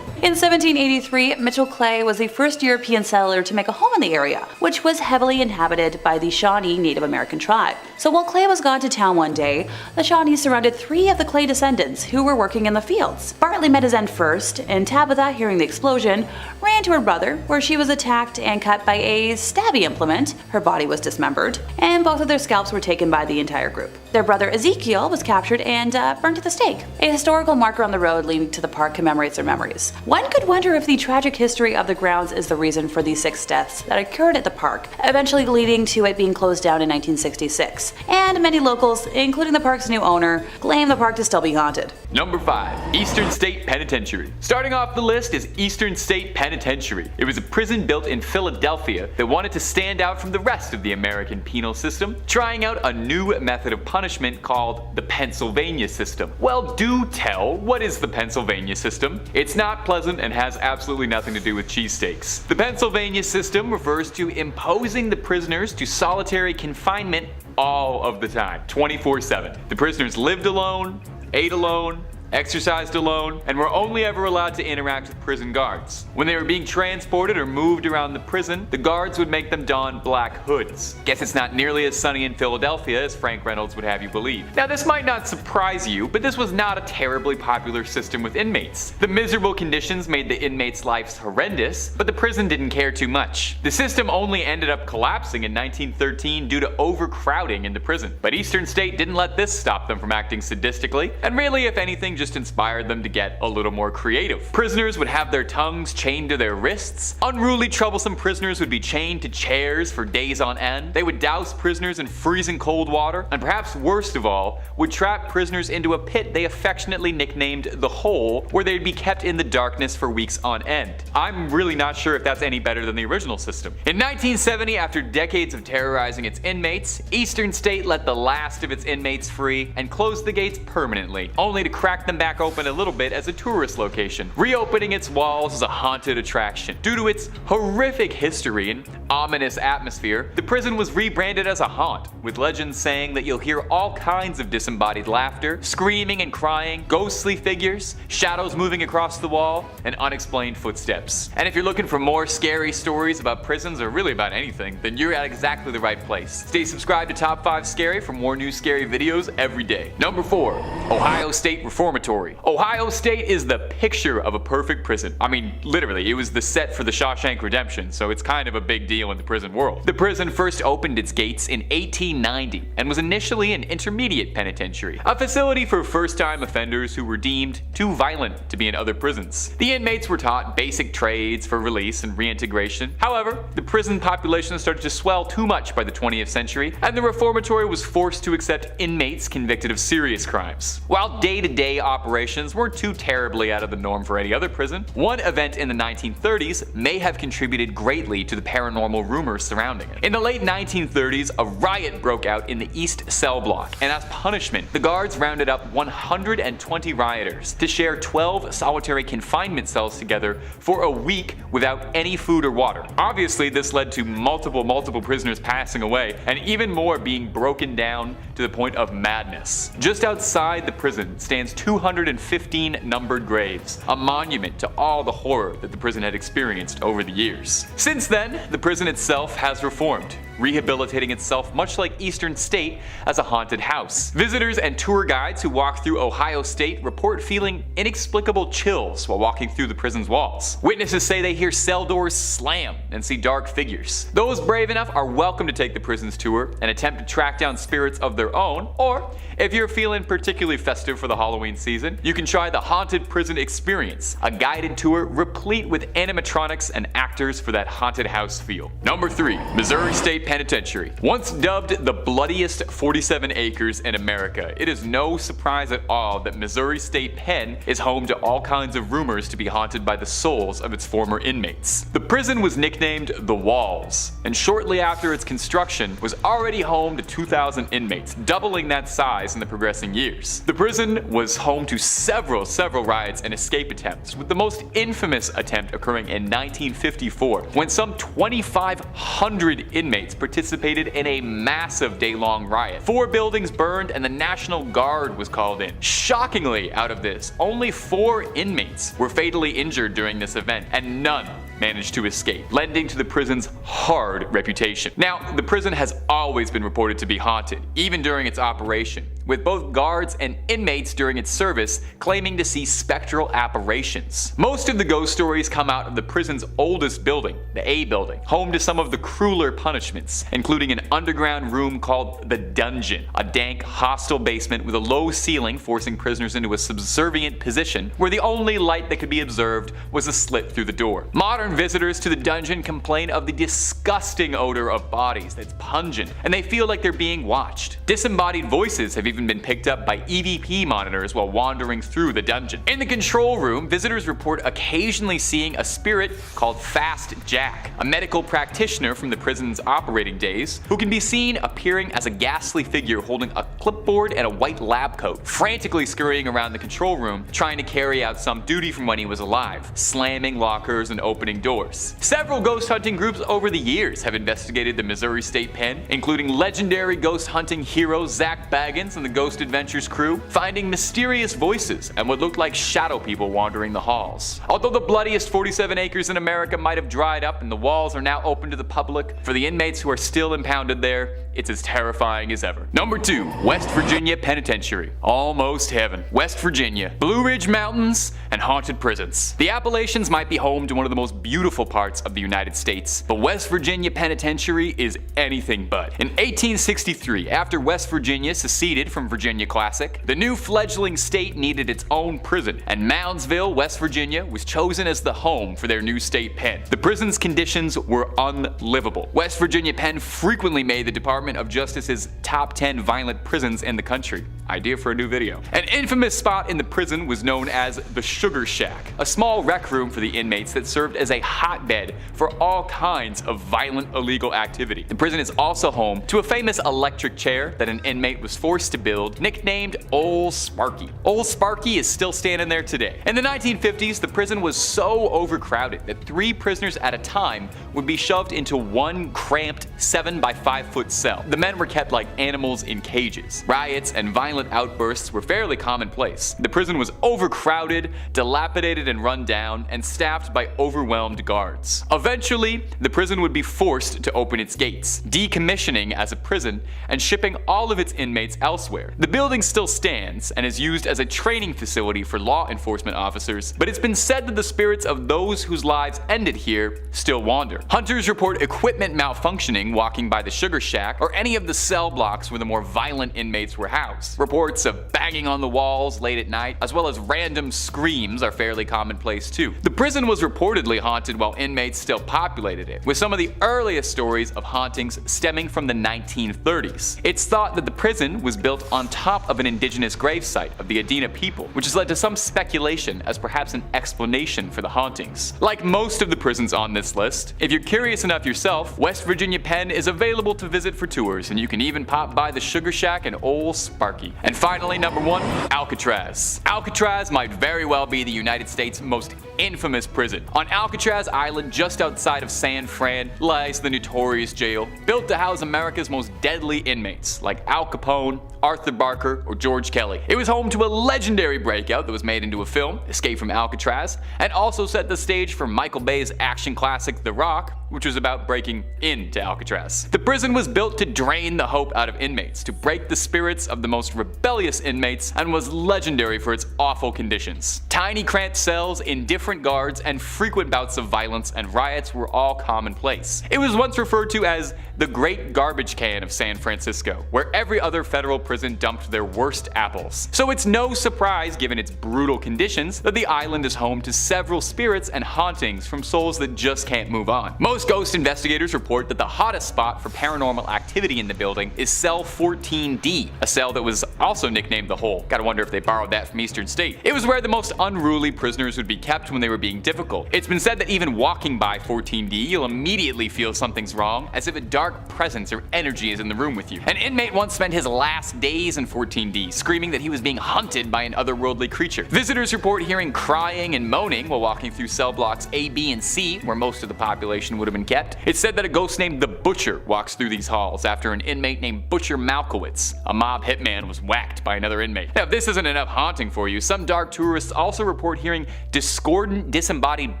In 1783, Mitchell Clay was the first European settler to make a home in the area, which was heavily inhabited by the Shawnee Native American tribe. So while Clay was gone to town one day, the Shawnees surrounded 3 of the Clay descendants who were working in the fields. Bartley met his end first, and Tabitha, hearing the explosion, ran to her brother, where she was attacked and cut by a stabby implement. Her body was dismembered, and both of their scalps were taken by the entire group. Their brother Ezekiel was captured and burned at the stake. A historical marker on the road leading to the park commemorates their memories. One could wonder if the tragic history of the grounds is the reason for the 6 deaths that occurred at the park, eventually leading to it being closed down in 1966. And many locals, including the park's new owner, claim the park to still be haunted. Number 5. Eastern State Penitentiary. Starting off the list is Eastern State Penitentiary. It was a prison built in Philadelphia that wanted to stand out from the rest of the American penal system, trying out a new method of punishment called the Pennsylvania system. Well, do tell, what is the Pennsylvania system? It's not pleasant and has absolutely nothing to do with cheesesteaks. The Pennsylvania system refers to imposing the prisoners to solitary confinement all of the time, 24/7. The prisoners lived alone, ate alone, exercised alone, and were only ever allowed to interact with prison guards. When they were being transported or moved around the prison, the guards would make them don black hoods. Guess it's not nearly as sunny in Philadelphia as Frank Reynolds would have you believe. Now this might not surprise you, but this was not a terribly popular system with inmates. The miserable conditions made the inmates' lives horrendous, but the prison didn't care too much. The system only ended up collapsing in 1913 due to overcrowding in the prison. But Eastern State didn't let this stop them from acting sadistically, and really, if anything, just inspired them to get a little more creative. Prisoners would have their tongues chained to their wrists. Unruly, troublesome prisoners would be chained to chairs for days on end. They would douse prisoners in freezing cold water, and perhaps worst of all, would trap prisoners into a pit they affectionately nicknamed the Hole, where they'd be kept in the darkness for weeks on end. I'm really not sure if that's any better than the original system. In 1970, after decades of terrorizing its inmates, Eastern State let the last of its inmates free and closed the gates permanently, only to crack them back open a little bit as a tourist location, reopening its walls as a haunted attraction. Due to its horrific history and ominous atmosphere, the prison was rebranded as a haunt, with legends saying that you'll hear all kinds of disembodied laughter, screaming and crying, ghostly figures, shadows moving across the wall, and unexplained footsteps. And if you're looking for more scary stories about prisons or really about anything, then you're at exactly the right place. Stay subscribed to Top 5 Scary for more new scary videos every day. Number 4. Ohio State Reformatory. Ohio State is the picture of a perfect prison. I mean, literally, it was the set for the Shawshank Redemption, so it's kind of a big deal in the prison world. The prison first opened its gates in 1890 and was initially an intermediate penitentiary, a facility for first-time offenders who were deemed too violent to be in other prisons. The inmates were taught basic trades for release and reintegration. However, the prison population started to swell too much by the 20th century, and the reformatory was forced to accept inmates convicted of serious crimes. While day-to-day operations weren't too terribly out of the norm for any other prison, one event in the 1930s may have contributed greatly to the paranormal rumors surrounding it. In the late 1930s, a riot broke out in the East Cell Block, and as punishment, the guards rounded up 120 rioters to share 12 solitary confinement cells together for a week without any food or water. Obviously, this led to multiple prisoners passing away, and even more being broken down to to the point of madness. Just outside the prison stands 215 numbered graves, a monument to all the horror that the prison had experienced over the years. Since then, the prison itself has reformed, rehabilitating itself much like Eastern State as a haunted house. Visitors and tour guides who walk through Ohio State report feeling inexplicable chills while walking through the prison's walls. Witnesses say they hear cell doors slam and see dark figures. Those brave enough are welcome to take the prison's tour and attempt to track down spirits of their own, or if you're feeling particularly festive for the Halloween season, you can try the Haunted Prison Experience, a guided tour replete with animatronics and actors for that haunted house feel. Number 3. Missouri State Penitentiary. Once dubbed the bloodiest 47 acres in America, it is no surprise at all that Missouri State Pen is home to all kinds of rumors to be haunted by the souls of its former inmates. The prison was nicknamed The Walls, and shortly after its construction was already home to 2,000 inmates, doubling that size in the progressing years. The prison was home to several riots and escape attempts, with the most infamous attempt occurring in 1954, when some 2,500 inmates participated in a massive day-long riot. 4 buildings burned and the National Guard was called in. Shockingly, out of this, only 4 inmates were fatally injured during this event, and none managed to escape, lending to the prison's hard reputation. Now, the prison has always been reported to be haunted, even during its operation, with both guards and inmates during its service claiming to see spectral apparitions. Most of the ghost stories come out of the prison's oldest building, the A building, home to some of the crueler punishments, including an underground room called the Dungeon, a dank, hostile basement with a low ceiling forcing prisoners into a subservient position where the only light that could be observed was a slit through the door. Modern visitors to the dungeon complain of the disgusting odor of bodies that's pungent, and they feel like they're being watched. Disembodied voices have even been picked up by EVP monitors while wandering through the dungeon. In the control room, visitors report occasionally seeing a spirit called Fast Jack, a medical practitioner from the prison's operating days, who can be seen appearing as a ghastly figure holding a clipboard and a white lab coat, frantically scurrying around the control room trying to carry out some duty from when he was alive, slamming lockers and opening doors. Several ghost hunting groups over the years have investigated the Missouri State Pen, including legendary ghost hunting hero Zach Baggins and the Ghost Adventures crew, finding mysterious voices and what looked like shadow people wandering the halls. Although the bloodiest 47 acres in America might have dried up and the walls are now open to the public, for the inmates who are still impounded there, it's as terrifying as ever. Number 2. West Virginia Penitentiary. Almost heaven. West Virginia, Blue Ridge Mountains, and haunted prisons. The Appalachians might be home to one of the most beautiful parts of the United States, but West Virginia Penitentiary is anything but. In 1863, after West Virginia seceded from Virginia Classic, the new fledgling state needed its own prison, and Moundsville, West Virginia was chosen as the home for their new state pen. The prison's conditions were unlivable. West Virginia Pen frequently made the Department of Justice's top 10 violent prisons in the country. Idea for a new video. An infamous spot in the prison was known as the Sugar Shack, a small rec room for the inmates that served as a hotbed for all kinds of violent illegal activity. The prison is also home to a famous electric chair that an inmate was forced to build, nicknamed Old Sparky. Old Sparky is still standing there today. In the 1950s, the prison was so overcrowded that 3 prisoners at a time would be shoved into one cramped 7 by 5 foot cell. The men were kept like animals in cages. Riots and violent outbursts were fairly commonplace. The prison was overcrowded, dilapidated and run down, and staffed by overwhelmed guards. Eventually, the prison would be forced to open its gates, decommissioning as a prison and shipping all of its inmates elsewhere. The building still stands and is used as a training facility for law enforcement officers, but it's been said that the spirits of those whose lives ended here still wander. Hunters report equipment malfunctioning walking by the Sugar Shack or any of the cell blocks where the more violent inmates were housed. Reports of banging on the walls late at night, as well as random screams, are fairly commonplace too. The prison was reportedly haunted while inmates still populated it, with some of the earliest stories of hauntings stemming from the 1930s. It's thought that the prison was built on top of an indigenous gravesite of the Adena people, which has led to some speculation as perhaps an explanation for the hauntings. Like most of the prisons on this list, if you're curious enough yourself, West Virginia Pen is available to visit for tours, and you can even pop by the Sugar Shack and Old Sparky. taxidermy. And finally, number 1, Alcatraz. Alcatraz might very well be the United States' most infamous prison. On Alcatraz Island, just outside of San Fran, lies the notorious jail, built to house America's most deadly inmates, like Al Capone, Arthur Barker, or George Kelly. It was home to a legendary breakout that was made into a film, Escape from Alcatraz, and also set the stage for Michael Bay's action classic The Rock, which was about breaking into Alcatraz. The prison was built to drain the hope out of inmates, to break the spirits of the most rebellious inmates, and was legendary for its awful conditions. Tiny cramped cells, indifferent guards, and frequent bouts of violence and riots were all commonplace. It was once referred to as the Great Garbage Can of San Francisco, where every other federal prison dumped their worst apples. So it's no surprise, given its brutal conditions, that the island is home to several spirits and hauntings from souls that just can't move on. Most ghost investigators report that the hottest spot for paranormal activity in the building is cell 14D, a cell that was also nicknamed the Hole. Gotta wonder if they borrowed that from Eastern State. It was where the most unruly prisoners would be kept when they were being difficult. It's been said that even walking by 14D, you'll immediately feel something's wrong, as if a dark presence or energy is in the room with you. An inmate once spent his last days in 14D, screaming that he was being hunted by an otherworldly creature. Visitors report hearing crying and moaning while walking through cell blocks A, B, and C, where most of the population would have been kept. It's said that a ghost named the Butcher walks through these halls after an inmate named Butcher Malkowitz, a mob hitman, was whacked by another inmate. Now, if this isn't enough haunting for you, some dark tourists also report hearing discordant, disembodied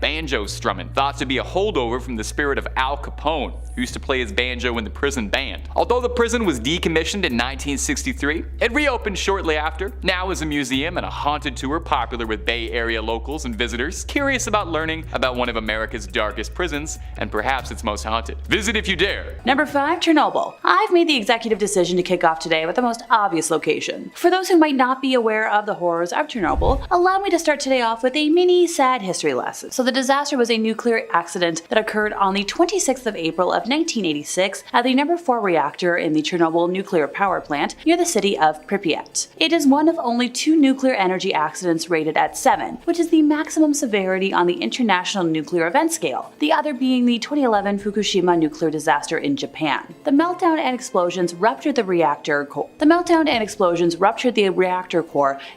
banjo strumming, thought to be a holdover from the spirit of Al Capone, who used to play his banjo in the prison band. Although the prison was decommissioned in 1963, it reopened shortly after, now as a museum and a haunted tour popular with Bay Area locals and visitors curious about learning about one of America's darkest prisons and perhaps its most haunted. Visit if you dare. Number 5, Chernobyl. I've made the executive decision to kick off today with the most obvious location. For those who might not be aware of the horrors of Chernobyl, allow me to start today off with a mini sad history lesson. So the disaster was a nuclear accident that occurred on the 26th of April of 1986 at the number 4 reactor in the Chernobyl nuclear power plant near the city of Pripyat. It is one of only 2 nuclear energy accidents rated at 7, which is the maximum severity on the International Nuclear Event Scale, the other being the 2011 Fukushima nuclear disaster in Japan. The meltdown and explosions ruptured the reactor core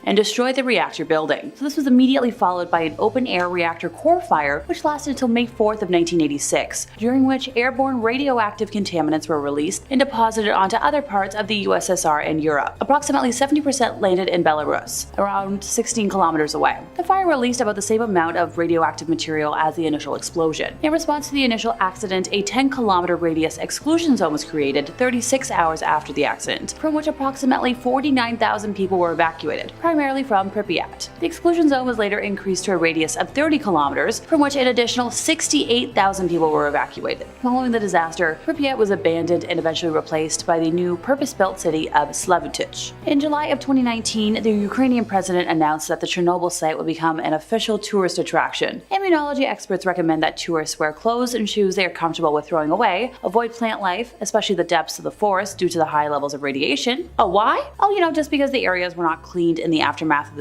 and destroyed the reactor building. So this was immediately followed by an open-air reactor core fire, which lasted until May 4th of 1986, during which airborne radioactive contaminants were released and deposited onto other parts of the USSR and Europe. Approximately 70% landed in Belarus, around 16 kilometers away. The fire released about the same amount of radioactive material as the initial explosion. In response to the initial accident, a 10-kilometer radius exclusion zone was created 36 hours after the accident, from which approximately 49,000 people were evacuated, primarily from Pripyat. The exclusion zone was later increased to a radius of 30 kilometers, from which an additional 68,000 people were evacuated. Following the disaster, Pripyat was abandoned and eventually replaced by the new purpose-built city of Slavutych. In July of 2019, the Ukrainian president announced that the Chernobyl site would become an official tourist attraction. Immunology experts recommend that tourists wear clothes and shoes they are comfortable with throwing away, avoid plant life, especially the depths of the forest due to the high levels of radiation. Oh, why? Oh, just because the areas were not cleaned in the aftermath of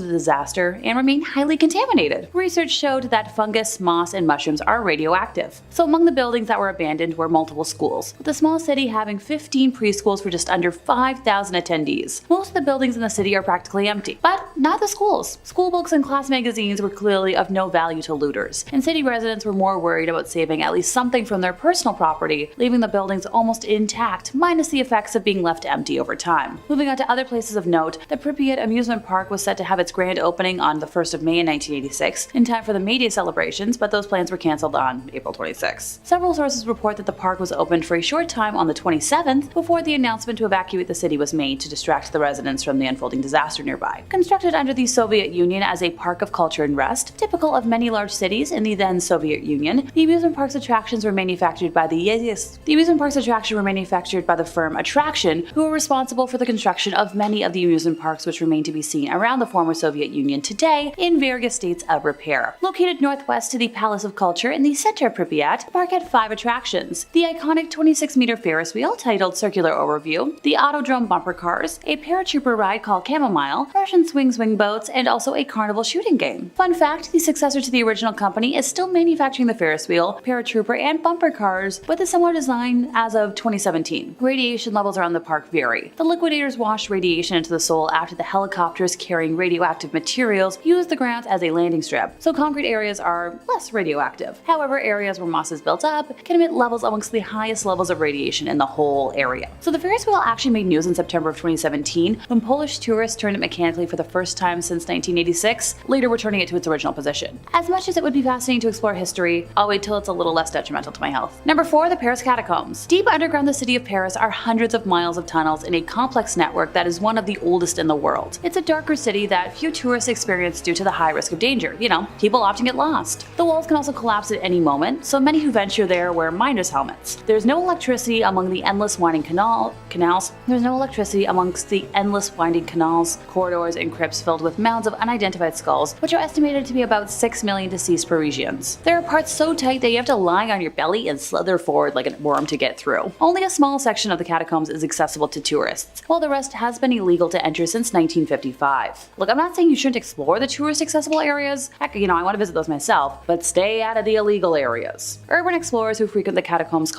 the disaster and remain highly contaminated. Research showed that fungus, moss, and mushrooms are radioactive. So among the buildings that were abandoned were multiple schools, with the small city having 15 preschools for just under 5,000 attendees. Most of the buildings in the city are practically empty, but not the schools. School books and class magazines were clearly of no value to looters, and city residents were more worried about saving at least something from their personal property, leaving the buildings almost intact, minus the effects of being left empty over time. Moving on to other places of note, the Pripyat Amusement Park was set to have its grand opening on the 1st of May in 1986, in time for the May Day celebrations, but those plans were cancelled on April 26. Several sources report that the park was opened for a short time on the 27th before the announcement to evacuate the city was made to distract the residents from the unfolding disaster nearby. Constructed under the Soviet Union as a park of culture and rest, typical of many large cities in the then Soviet Union, the amusement park's attractions were manufactured by the firm Attraction, who were responsible for the construction of many of the amusement parks which remain to be seen around the former Soviet Union today in various states of repair. Located northwest to the Palace of Culture in the center of Pripyat, the park had 5 attractions: the iconic 26-meter Ferris wheel titled Circular Overview, the Autodrome bumper cars, a paratrooper ride called Chamomile, Russian swing boats, and also a carnival shooting game. Fun fact, the successor to the original original company is still manufacturing the Ferris wheel, paratrooper, and bumper cars with a similar design as of 2017. Radiation levels around the park vary. The liquidators washed radiation into the soil after the helicopters carrying radioactive materials used the grounds as a landing strip, so concrete areas are less radioactive. However, areas where moss is built up can emit levels amongst the highest levels of radiation in the whole area. So the Ferris wheel actually made news in September of 2017 when Polish tourists turned it mechanically for the first time since 1986, later returning it to its original position. As much as it would be fascinating to explore history, I'll wait till it's a little less detrimental to my health. Number 4. The Paris Catacombs. Deep underground the city of Paris are hundreds of miles of tunnels in a complex network that is one of the oldest in the world. It's a darker city that few tourists experience due to the high risk of danger. People often get lost. The walls can also collapse at any moment, so many who venture there wear miners' helmets. There's no electricity among the endless winding canals. There's no electricity amongst the endless winding canals, corridors, and crypts filled with mounds of unidentified skulls, which are estimated to be about 6 million deceased Parisians. There are parts so tight that you have to lie on your belly and slither forward like a worm to get through. Only a small section of the catacombs is accessible to tourists, while the rest has been illegal to enter since 1955. Look, I'm not saying you shouldn't explore the tourist accessible areas. Heck, I want to visit those myself, but stay out of the illegal areas. Urban explorers who frequent the catacombs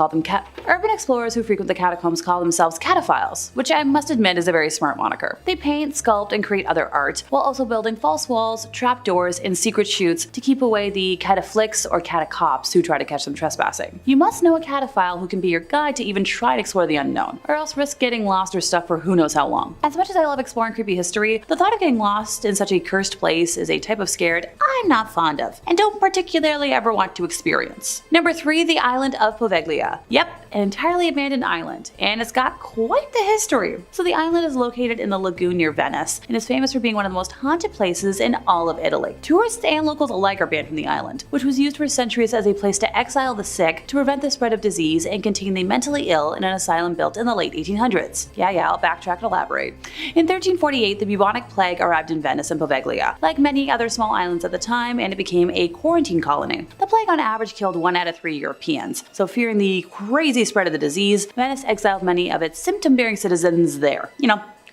call themselves cataphiles, which I must admit is a very smart moniker. They paint, sculpt, and create other art, while also building false walls, trap doors, and secret chutes to keep away the cataflics or catacops who try to catch them trespassing. You must know a cataphile who can be your guide to even try to explore the unknown, or else risk getting lost or stuck for who knows how long. As much as I love exploring creepy history, the thought of getting lost in such a cursed place is a type of scared I'm not fond of, and don't particularly ever want to experience. Number 3. The island of Poveglia. Yep, an entirely abandoned island, and it's got quite the history. So the island is located in the lagoon near Venice, and is famous for being one of the most haunted places in all of Italy. Tourists and locals alike are banned from the island, which was used for centuries as a place to exile the sick, to prevent the spread of disease, and contain the mentally ill in an asylum built in the late 1800s. Yeah, I'll backtrack and elaborate. In 1348, the bubonic plague arrived in Venice and Poveglia, like many other small islands at the time, and it became a quarantine colony. The plague on average killed 1 out of 3 Europeans, so fearing the crazy spread of the disease, Venice exiled many of its symptom-bearing citizens there.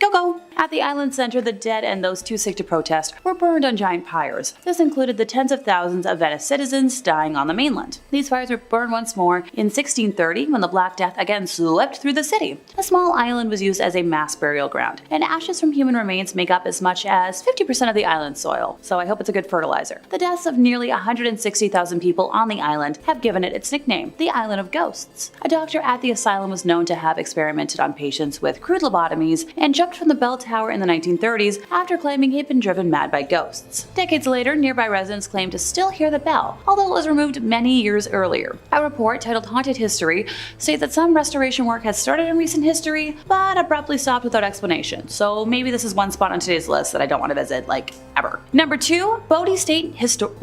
Go! At the island center, the dead and those too sick to protest were burned on giant pyres. This included the tens of thousands of Venice citizens dying on the mainland. These fires were burned once more in 1630 when the Black Death again swept through the city. A small island was used as a mass burial ground, and ashes from human remains make up as much as 50% of the island's soil, so I hope it's a good fertilizer. The deaths of nearly 160,000 people on the island have given it its nickname, the Island of Ghosts. A doctor at the asylum was known to have experimented on patients with crude lobotomies and jumped from the bell tower in the 1930s after claiming he'd been driven mad by ghosts. Decades later, nearby residents claimed to still hear the bell, although it was removed many years earlier. A report titled Haunted History states that some restoration work has started in recent history, but abruptly stopped without explanation, so maybe this is one spot on today's list that I don't want to visit, ever. Number 2. Bodie State Historic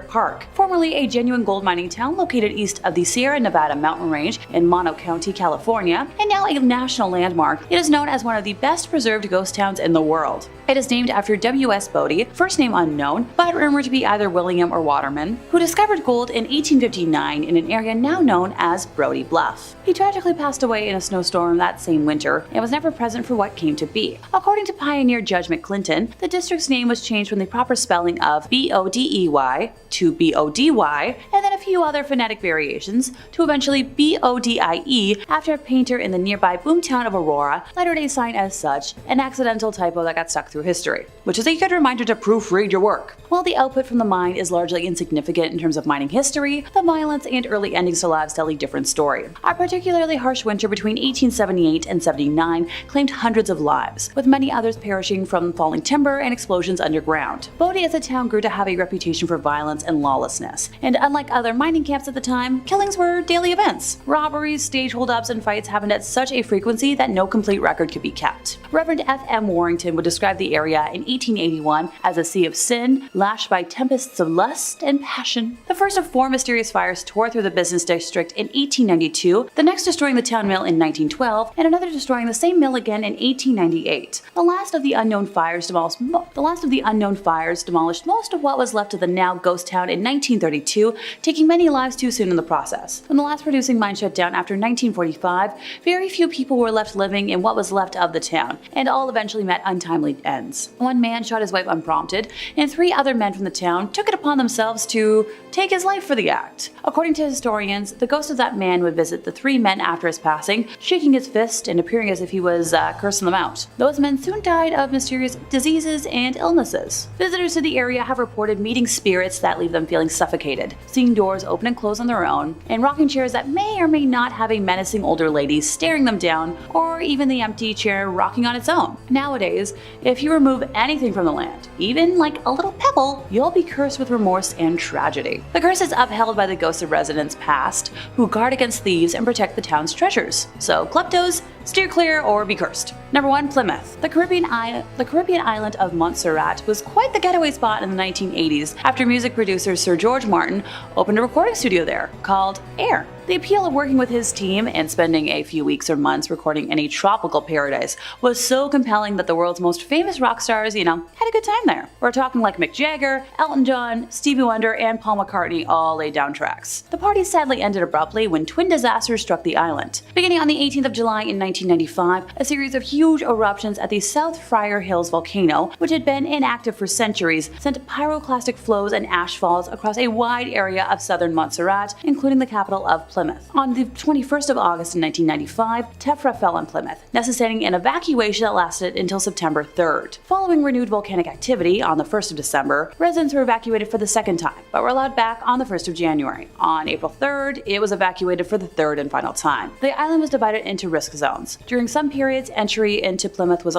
Park. Formerly a genuine gold mining town located east of the Sierra Nevada mountain range in Mono County, California, and now a national landmark, it is known as one of the best preserved ghost towns in the world. It is named after W.S. Bodie, first name unknown, but rumored to be either William or Waterman, who discovered gold in 1859 in an area now known as Brody Bluff. He tragically passed away in a snowstorm that same winter and was never present for what came to be. According to pioneer Judge McClinton, the district's name was changed from the proper spelling of B-O-D-E-Y to B-O-D-Y, and then a few other phonetic variations to eventually B-O-D-I-E after a painter in the nearby boomtown of Aurora lettered a sign as such, an accidental typo that got stuck through history, which is a good reminder to proofread your work. While the output from the mine is largely insignificant in terms of mining history, the violence and early endings to lives tell a different story. A particularly harsh winter between 1878 and 79 claimed hundreds of lives, with many others perishing from falling timber and explosions underground. Bodie as a town grew to have a reputation for violence and lawlessness, and unlike other mining camps at the time, killings were daily events. Robberies, stage holdups, and fights happened at such a frequency that no complete record could be kept. Reverend F.M. Warrington would describe the area in 1881 as a sea of sin, lashed by tempests of lust and passion. The first of 4 mysterious fires tore through the business district in 1892, the next destroying the town mill in 1912, and another destroying the same mill again in 1898. The last of the unknown fires demolished most of what was left of the now ghost town in 1932, taking many lives too soon in the process. When the last producing mine shut down after 1945, very few people were left living in what was left of the town, and all eventually met untimely ends. ends. One man shot his wife unprompted, and 3 other men from the town took it upon themselves to take his life for the act. According to historians, the ghost of that man would visit the 3 men after his passing, shaking his fist and appearing as if he was cursing them out. Those men soon died of mysterious diseases and illnesses. Visitors to the area have reported meeting spirits that leave them feeling suffocated, seeing doors open and close on their own, and rocking chairs that may or may not have a menacing older lady staring them down, or even the empty chair rocking on its own. Nowadays, if you remove anything from the land, even like a little pebble, you'll be cursed with remorse and tragedy. The curse is upheld by the ghosts of residents past, who guard against thieves and protect the town's treasures. So kleptos, steer clear or be cursed. Number 1. Plymouth. The Caribbean island of Montserrat was quite the getaway spot in the 1980s after music producer Sir George Martin opened a recording studio there called Air. The appeal of working with his team and spending a few weeks or months recording in a tropical paradise was so compelling that the world's most famous rock stars, had a good time there. We're talking like Mick Jagger, Elton John, Stevie Wonder, and Paul McCartney all laid down tracks. The party sadly ended abruptly when twin disasters struck the island. Beginning on the 18th of July in 1995, a series of huge eruptions at the South Friar Hills volcano, which had been inactive for centuries, sent pyroclastic flows and ash falls across a wide area of southern Montserrat, including the capital of Plymouth. On the 21st of August in 1995, tephra fell on Plymouth, necessitating an evacuation that lasted until September 3rd. Following renewed volcanic activity on the 1st of December, residents were evacuated for the second time, but were allowed back on the 1st of January. On April 3rd, it was evacuated for the third and final time. The island was divided into risk zones. During some periods, entry into Plymouth was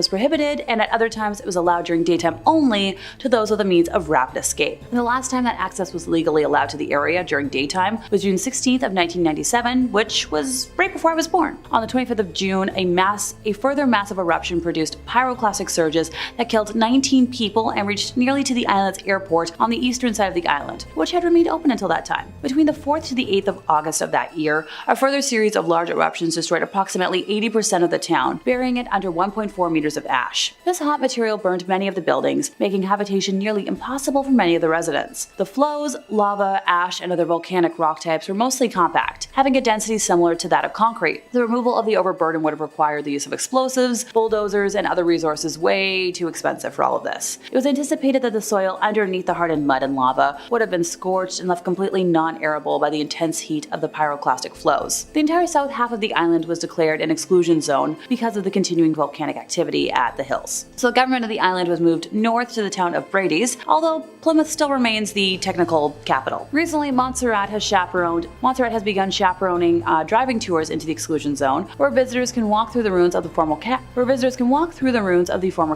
prohibited, and at other times it was allowed during daytime only to those with a means of rapid escape. And the last time that access was legally allowed to the area during daytime was June 16th of 1997, which was right before I was born. On the 25th of June, a further massive eruption produced pyroclastic surges that killed 19 people and reached nearly to the island's airport on the eastern side of the island, which had remained open until that time. Between the 4th to the 8th of August of that year, a further series of large eruptions destroyed approximately 80% of the town, burying it under 1.4 meters of ash. This hot material burned many of the buildings, making habitation nearly impossible for many of the residents. The flows, lava, ash, and other volcanic rock types were mostly compact, having a density similar to that of concrete. The removal of the overburden would have required the use of explosives, bulldozers, and other resources way too expensive for all of this. It was anticipated that the soil underneath the hardened mud and lava would have been scorched and left completely non-arable by the intense heat of the pyroclastic flows. The entire south half of the island was declared an exclusion zone because of the continuing volcanic activity at the hills. So the government of the island was moved north to the town of Brady's, although Plymouth still remains the technical capital. Recently, Montserrat has begun chaperoning driving tours into the exclusion zone, where visitors can walk through the ruins of the former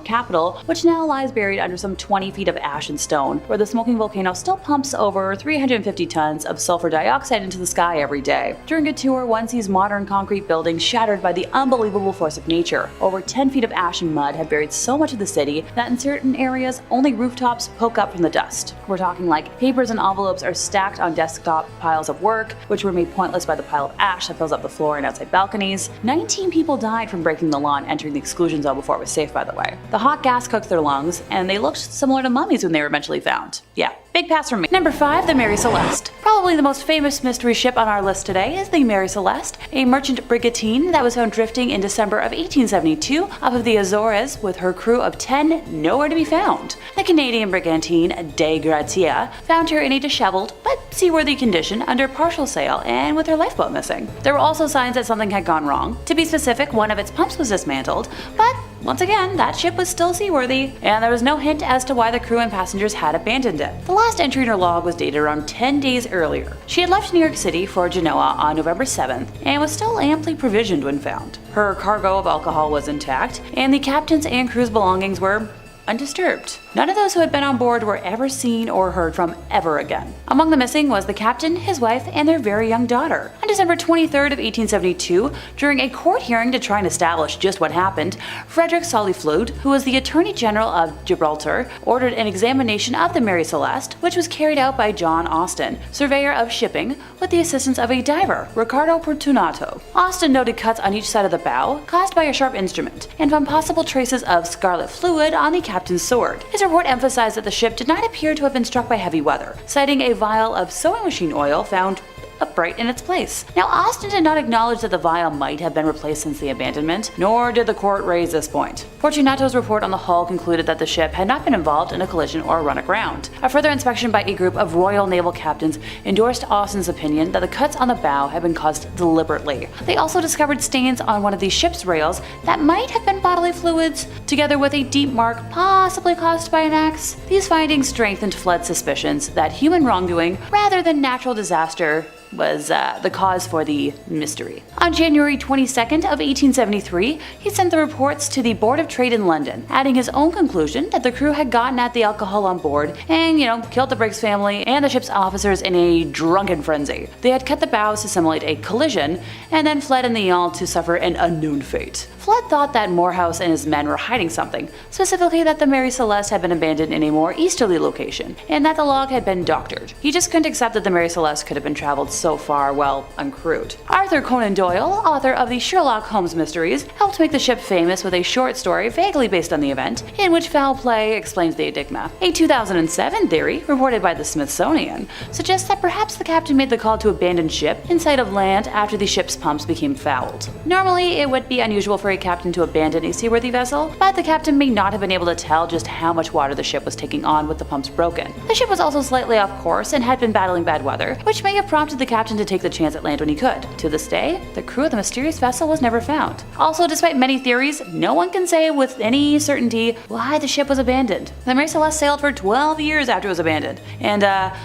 capital, which now lies buried under some 20 feet of ash and stone, where the smoking volcano still pumps over 350 tons of sulfur dioxide into the sky every day. During a tour, one sees modern concrete buildings shattered by the unbelievable force of nature. Over 10 feet of ash and mud have buried so much of the city that in certain areas, only rooftops poke up from the dust. We're talking like papers and envelopes are stacked on desktop piles of work, which were made pointless by the pile of ash that fills up the floor and outside balconies. 19 people died from breaking the law and entering the exclusion zone before it was safe, by the way. The hot gas cooked their lungs, and they looked similar to mummies when they were eventually found. Yeah, big pass from me. Number 5, the Mary Celeste. Probably the most famous mystery ship on our list today is the Mary Celeste, a merchant brigantine that was found drifting in December of 1872 off of the Azores with her crew of 10 nowhere to be found. The Canadian brigantine De Gratia found her in a disheveled but seaworthy condition under partial sail and with her lifeboat missing. There were also signs that something had gone wrong. To be specific, one of its pumps was dismantled, but once again, that ship was still seaworthy, and there was no hint as to why the crew and passengers had abandoned it. The last entry in her log was dated around 10 days earlier. She had left New York City for Genoa on November 7th and was still amply provisioned when found. Her cargo of alcohol was intact, and the captain's and crew's belongings were undisturbed. None of those who had been on board were ever seen or heard from ever again. Among the missing was the captain, his wife, and their very young daughter. On December 23rd of 1872, during a court hearing to try and establish just what happened, Frederick Soliflude, who was the Attorney General of Gibraltar, ordered an examination of the Mary Celeste, which was carried out by John Austin, surveyor of shipping, with the assistance of a diver, Ricardo Fortunato. Austin noted cuts on each side of the bow, caused by a sharp instrument, and found possible traces of scarlet fluid on the captain's sword. His report emphasized that the ship did not appear to have been struck by heavy weather, citing a vial of sewing machine oil found upright in its place. Now, Austin did not acknowledge that the vial might have been replaced since the abandonment, nor did the court raise this point. Fortunato's report on the hull concluded that the ship had not been involved in a collision or run aground. A further inspection by a group of Royal Naval captains endorsed Austin's opinion that the cuts on the bow had been caused deliberately. They also discovered stains on one of the ship's rails that might have been bodily fluids, together with a deep mark possibly caused by an axe. These findings strengthened Flood's suspicions that human wrongdoing, rather than natural disaster, was the cause for the mystery. On January 22nd of 1873, he sent the reports to the Board of Trade in London, adding his own conclusion that the crew had gotten at the alcohol on board and, killed the Briggs family and the ship's officers in a drunken frenzy. They had cut the bows to simulate a collision and then fled in the yawl to suffer an unknown fate. Flood thought that Morehouse and his men were hiding something, specifically that the Mary Celeste had been abandoned in a more easterly location, and that the log had been doctored. He just couldn't accept that the Mary Celeste could have been traveled so far, uncrewed. Arthur Conan Doyle, author of the Sherlock Holmes mysteries, helped make the ship famous with a short story vaguely based on the event, in which foul play explains the enigma. A 2007 theory, reported by the Smithsonian, suggests that perhaps the captain made the call to abandon ship in sight of land after the ship's pumps became fouled. Normally, it would be unusual for a captain to abandon a seaworthy vessel, but the captain may not have been able to tell just how much water the ship was taking on with the pumps broken. The ship was also slightly off course and had been battling bad weather, which may have prompted the captain to take the chance at land when he could. To this day, the crew of the mysterious vessel was never found. Also, despite many theories, no one can say with any certainty why the ship was abandoned. The Mary Celeste sailed for 12 years after it was abandoned, and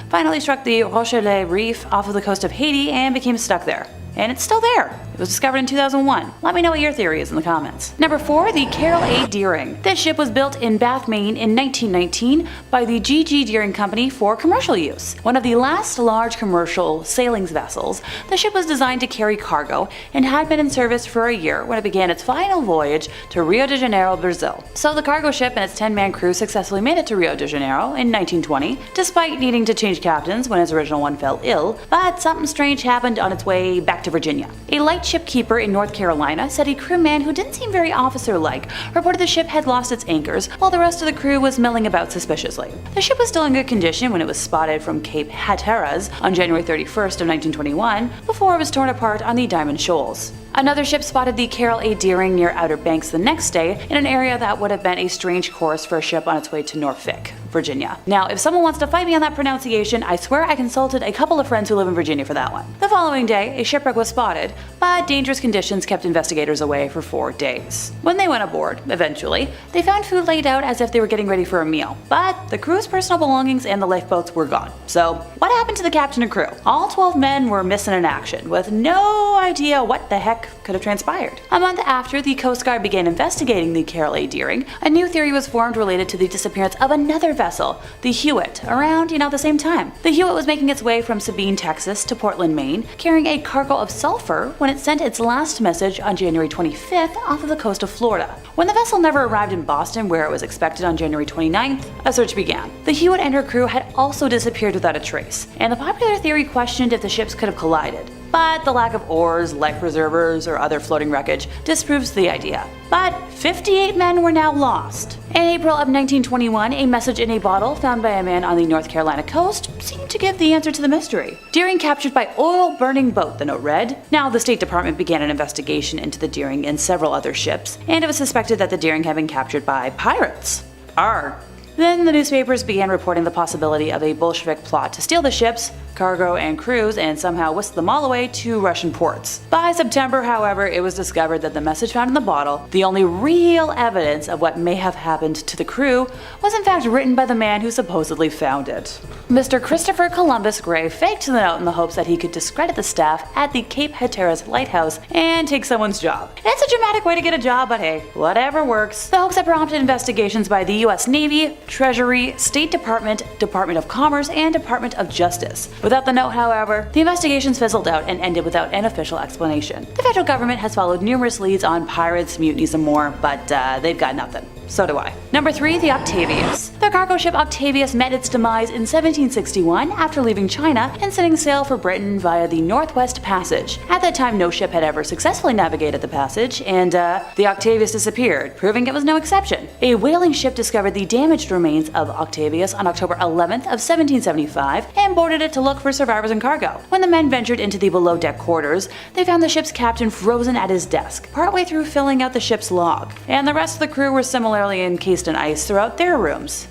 finally struck the Rochelle Reef off of the coast of Haiti and became stuck there. And it's still there. It was discovered in 2001. Let me know what your theory is in the comments. Number 4, the Carroll A. Deering. This ship was built in Bath, Maine in 1919 by the G.G. Deering Company for commercial use. One of the last large commercial sailing vessels, the ship was designed to carry cargo and had been in service for a year when it began its final voyage to Rio de Janeiro, Brazil. So the cargo ship and its 10-man crew successfully made it to Rio de Janeiro in 1920, despite needing to change captains when its original one fell ill, but something strange happened on its way back to Virginia. A lightship keeper in North Carolina said a crewman who didn't seem very officer-like reported the ship had lost its anchors while the rest of the crew was milling about suspiciously. The ship was still in good condition when it was spotted from Cape Hatteras on January 31st of 1921 before it was torn apart on the Diamond Shoals. Another ship spotted the Carroll A. Deering near Outer Banks the next day in an area that would have been a strange course for a ship on its way to Norfolk, Virginia. Now, if someone wants to fight me on that pronunciation, I swear I consulted a couple of friends who live in Virginia for that one. The following day, a shipwreck was spotted, but dangerous conditions kept investigators away for 4 days. When they went aboard, eventually, they found food laid out as if they were getting ready for a meal, but the crew's personal belongings and the lifeboats were gone. So, what happened to the captain and crew? All 12 men were missing in action, with no idea what the heck could have transpired. A month after the Coast Guard began investigating the Carroll A. Deering, a new theory was formed related to the disappearance of another vessel, the Hewitt, around, the same time. The Hewitt was making its way from Sabine, Texas to Portland, Maine, carrying a cargo of sulfur when it sent its last message on January 25th off of the coast of Florida. When the vessel never arrived in Boston where it was expected on January 29th, a search began. The Hewitt and her crew had also disappeared without a trace, and the popular theory questioned if the ships could have collided. But the lack of oars, life preservers, or other floating wreckage disproves the idea. But 58 men were now lost. In April of 1921, a message in a bottle found by a man on the North Carolina coast seemed to give the answer to the mystery. Deering captured by oil-burning boat, the note read. Now the State Department began an investigation into the Deering and several other ships, and it was suspected that the Deering had been captured by pirates. Arr. Then the newspapers began reporting the possibility of a Bolshevik plot to steal the ships, cargo, and crews and somehow whisk them all away to Russian ports. By September, however, it was discovered that the message found in the bottle, the only real evidence of what may have happened to the crew, was in fact written by the man who supposedly found it. Mr. Christopher Columbus Gray faked the note in the hopes that he could discredit the staff at the Cape Hatteras lighthouse and take someone's job. It's a dramatic way to get a job, but hey, whatever works. The hoax had prompted investigations by the US Navy, Treasury, State Department, Department of Commerce, and Department of Justice. Without the note, however, the investigations fizzled out and ended without an official explanation. The federal government has followed numerous leads on pirates, mutinies, and more, but they've got nothing. So do I. Number 3, the Octavius. The cargo ship Octavius met its demise in 1761 after leaving China and setting sail for Britain via the Northwest Passage. At that time, no ship had ever successfully navigated the passage, and the Octavius disappeared, proving it was no exception. A whaling ship discovered the damaged remains of Octavius on October 11th of 1775 and boarded it to look for survivors and cargo. When the men ventured into the below-deck quarters, they found the ship's captain frozen at his desk, partway through filling out the ship's log, and the rest of the crew were similarly encased in ice throughout their rooms.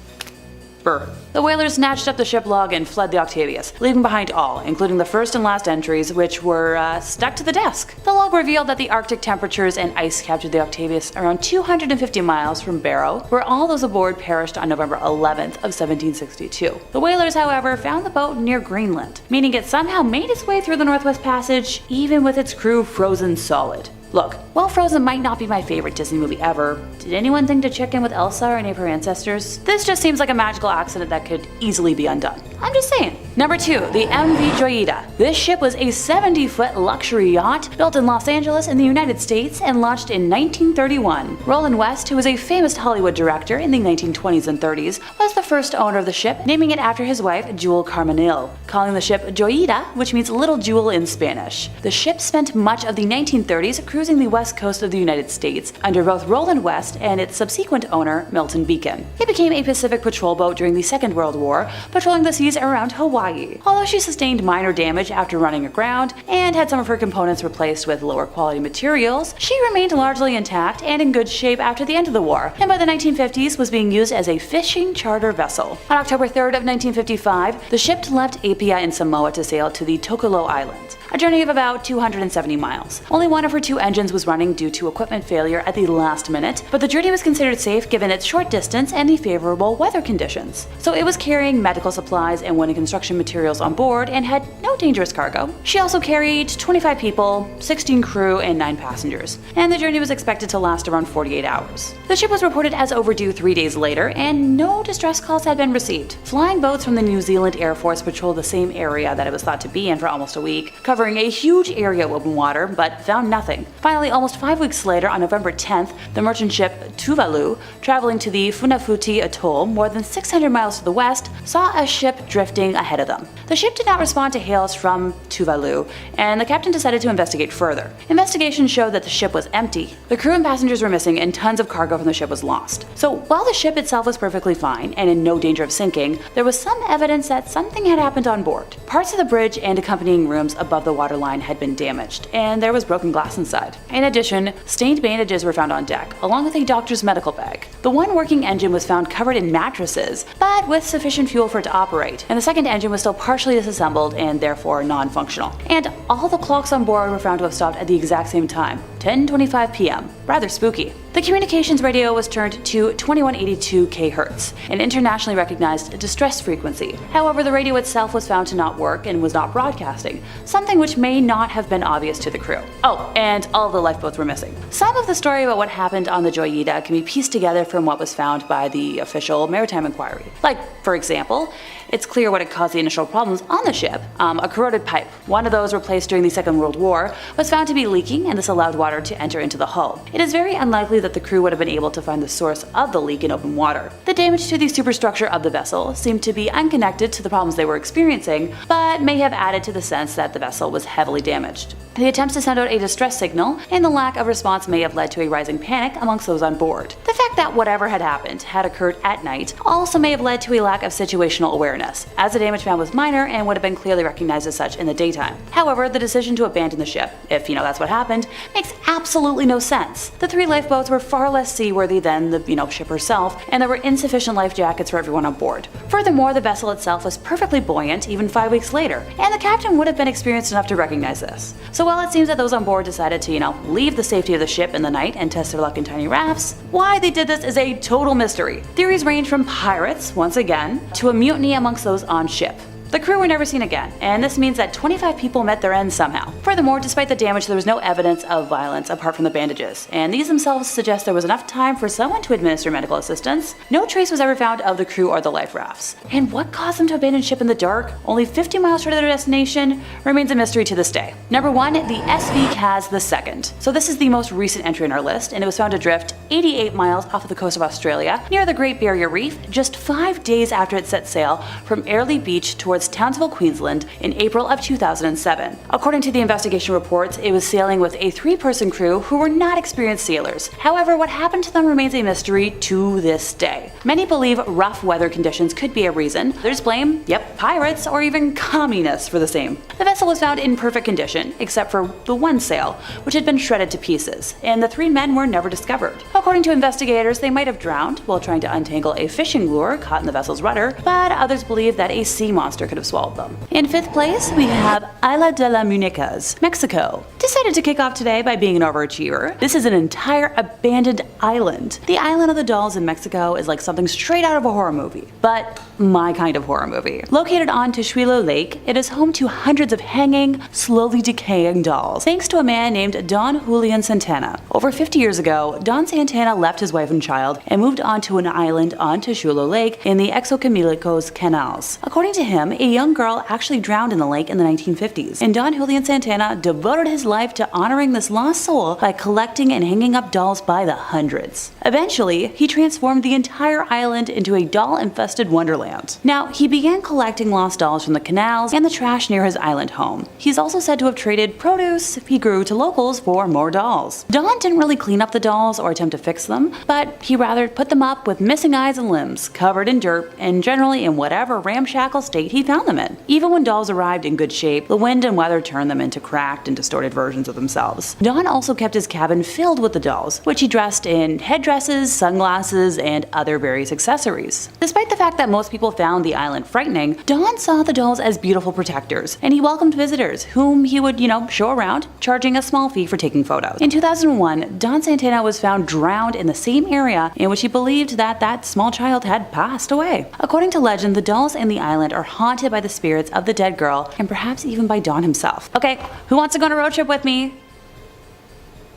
Brr. The whalers snatched up the ship log and fled the Octavius, leaving behind all, including the first and last entries, which were stuck to the desk. The log revealed that the Arctic temperatures and ice captured the Octavius around 250 miles from Barrow, where all those aboard perished on November 11th of 1762. The whalers, however, found the boat near Greenland, meaning it somehow made its way through the Northwest Passage, even with its crew frozen solid. Look, while Frozen might not be my favorite Disney movie ever, did anyone think to check in with Elsa or any of her ancestors? This just seems like a magical accident that could easily be undone. I'm just saying. Number 2, the MV Joyita. This ship was a 70-foot luxury yacht built in Los Angeles in the United States and launched in 1931. Roland West, who was a famous Hollywood director in the 1920s and 30s, was the first owner of the ship, naming it after his wife, Jewel Carmenil, calling the ship Joyita, which means little jewel in Spanish. The ship spent much of the 1930s cruising the west coast of the United States under both Roland West and its subsequent owner, Milton Beacon. It became a Pacific patrol boat during the Second World War, patrolling the seas around Hawaii. Although she sustained minor damage after running aground and had some of her components replaced with lower quality materials, she remained largely intact and in good shape after the end of the war, and by the 1950s was being used as a fishing charter vessel. On October 3rd of 1955, the ship left Apia in Samoa to sail to the Tokelau Island, a journey of about 270 miles. Only one of her 2 engines was running due to equipment failure at the last minute, but the journey was considered safe given its short distance and the favorable weather conditions. So it was carrying medical supplies and wooden construction materials on board and had no dangerous cargo. She also carried 25 people, 16 crew, and 9 passengers, and the journey was expected to last around 48 hours. The ship was reported as overdue 3 days later, and no distress calls had been received. Flying boats from the New Zealand Air Force patrolled the same area that it was thought to be in for almost a week, covering a huge area of open water, but found nothing. Finally, almost 5 weeks later, on November 10th, the merchant ship Tuvalu, traveling to the Funafuti Atoll more than 600 miles to the west, saw a ship drifting ahead of them. The ship did not respond to hails from Tuvalu, and the captain decided to investigate further. Investigation showed that the ship was empty. The crew and passengers were missing, and tons of cargo from the ship was lost. So while the ship itself was perfectly fine and in no danger of sinking, there was some evidence that something had happened on board. Parts of the bridge and accompanying rooms above the waterline had been damaged, and there was broken glass inside. In addition, stained bandages were found on deck, along with a doctor's medical bag. The one working engine was found covered in mattresses, but with sufficient fuel for it to operate, and the second engine was still partially disassembled and therefore non-functional. And all the clocks on board were found to have stopped at the exact same time, 10:25 p.m. Rather spooky. The communications radio was turned to 2182 kHz, an internationally recognized distress frequency. However, the radio itself was found to not work and was not broadcasting, something which may not have been obvious to the crew. Oh, and all the lifeboats were missing. Some of the story about what happened on the Joyita can be pieced together from what was found by the official maritime inquiry. Like, for example, it's clear what had caused the initial problems on the ship. A corroded pipe, one of those replaced during the Second World War, was found to be leaking, and this allowed water to enter into the hull. It is very unlikely that the crew would have been able to find the source of the leak in open water. The damage to the superstructure of the vessel seemed to be unconnected to the problems they were experiencing, but may have added to the sense that the vessel was heavily damaged. The attempts to send out a distress signal and the lack of response may have led to a rising panic amongst those on board. The fact that whatever had happened had occurred at night also may have led to a lack of situational awareness, as the damage found was minor and would have been clearly recognized as such in the daytime. However, the decision to abandon the ship, if that's what happened, makes absolutely no sense. The 3 lifeboats were far less seaworthy than the ship herself, and there were insufficient life jackets for everyone on board. Furthermore, the vessel itself was perfectly buoyant even 5 weeks later, and the captain would have been experienced enough to recognize this. So while it seems that those on board decided to, leave the safety of the ship in the night and test their luck in tiny rafts, why they did this is a total mystery. Theories range from pirates, once again, to a mutiny amongst those on ship. The crew were never seen again, and this means that 25 people met their end somehow. Furthermore, despite the damage, there was no evidence of violence apart from the bandages, and these themselves suggest there was enough time for someone to administer medical assistance. No trace was ever found of the crew or the life rafts. And what caused them to abandon ship in the dark, only 50 miles short of their destination, remains a mystery to this day. Number 1, the SV Kaz II. So this is the most recent entry in our list, and it was found adrift 88 miles off of the coast of Australia, near the Great Barrier Reef, just 5 days after it set sail from Airlie Beach towards Townsville, Queensland in April of 2007. According to the investigation reports, it was sailing with a 3-person crew who were not experienced sailors. However, what happened to them remains a mystery to this day. Many believe rough weather conditions could be a reason. Others blame, pirates or even communists for the same. The vessel was found in perfect condition, except for the one sail, which had been shredded to pieces, and the 3 men were never discovered. According to investigators, they might have drowned while trying to untangle a fishing lure caught in the vessel's rudder, but others believe that a sea monster could have swallowed them. In 5th place, we have Isla de las Muñecas, Mexico. Decided to kick off today by being an overachiever. This is an entire abandoned island. The island of the dolls in Mexico is like something straight out of a horror movie, but my kind of horror movie. Located on Texuelo Lake, it is home to hundreds of hanging, slowly decaying dolls, thanks to a man named Don Julian Santana. Over 50 years ago, Don Santana left his wife and child and moved onto an island on Texuelo Lake in the Exoquimilicos canals. According to him, a young girl actually drowned in the lake in the 1950s, and Don Julian Santana devoted his life to honoring this lost soul by collecting and hanging up dolls by the hundreds. Eventually, he transformed the entire island into a doll-infested wonderland. Now, he began collecting lost dolls from the canals and the trash near his island home. He's also said to have traded produce he grew to locals for more dolls. Don didn't really clean up the dolls or attempt to fix them, but he rather put them up with missing eyes and limbs, covered in dirt, and generally in whatever ramshackle state he found them in. Even when dolls arrived in good shape, the wind and weather turned them into cracked and distorted versions of themselves. Don also kept his cabin filled with the dolls, which he dressed in headdresses, sunglasses, and other various accessories. Despite the fact that most people found the island frightening, Don saw the dolls as beautiful protectors, and he welcomed visitors, whom he would, show around, charging a small fee for taking photos. In 2001, Don Santana was found drowned in the same area in which he believed that small child had passed away. According to legend, the dolls in the island are haunted by the spirits of the dead girl, and perhaps even by Don himself. Okay, who wants to go on a road trip with me?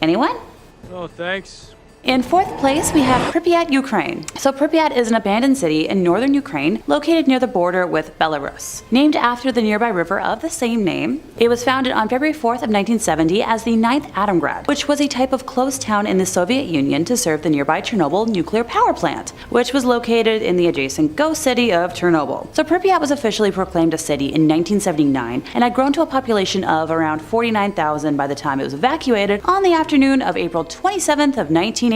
Anyone? Oh, thanks. In 4th place, we have Pripyat, Ukraine. So Pripyat is an abandoned city in northern Ukraine located near the border with Belarus. Named after the nearby river of the same name, it was founded on February 4th of 1970 as the 9th Atomgrad, which was a type of closed town in the Soviet Union to serve the nearby Chernobyl nuclear power plant, which was located in the adjacent ghost city of Chernobyl. So Pripyat was officially proclaimed a city in 1979 and had grown to a population of around 49,000 by the time it was evacuated on the afternoon of April 27th of 1986,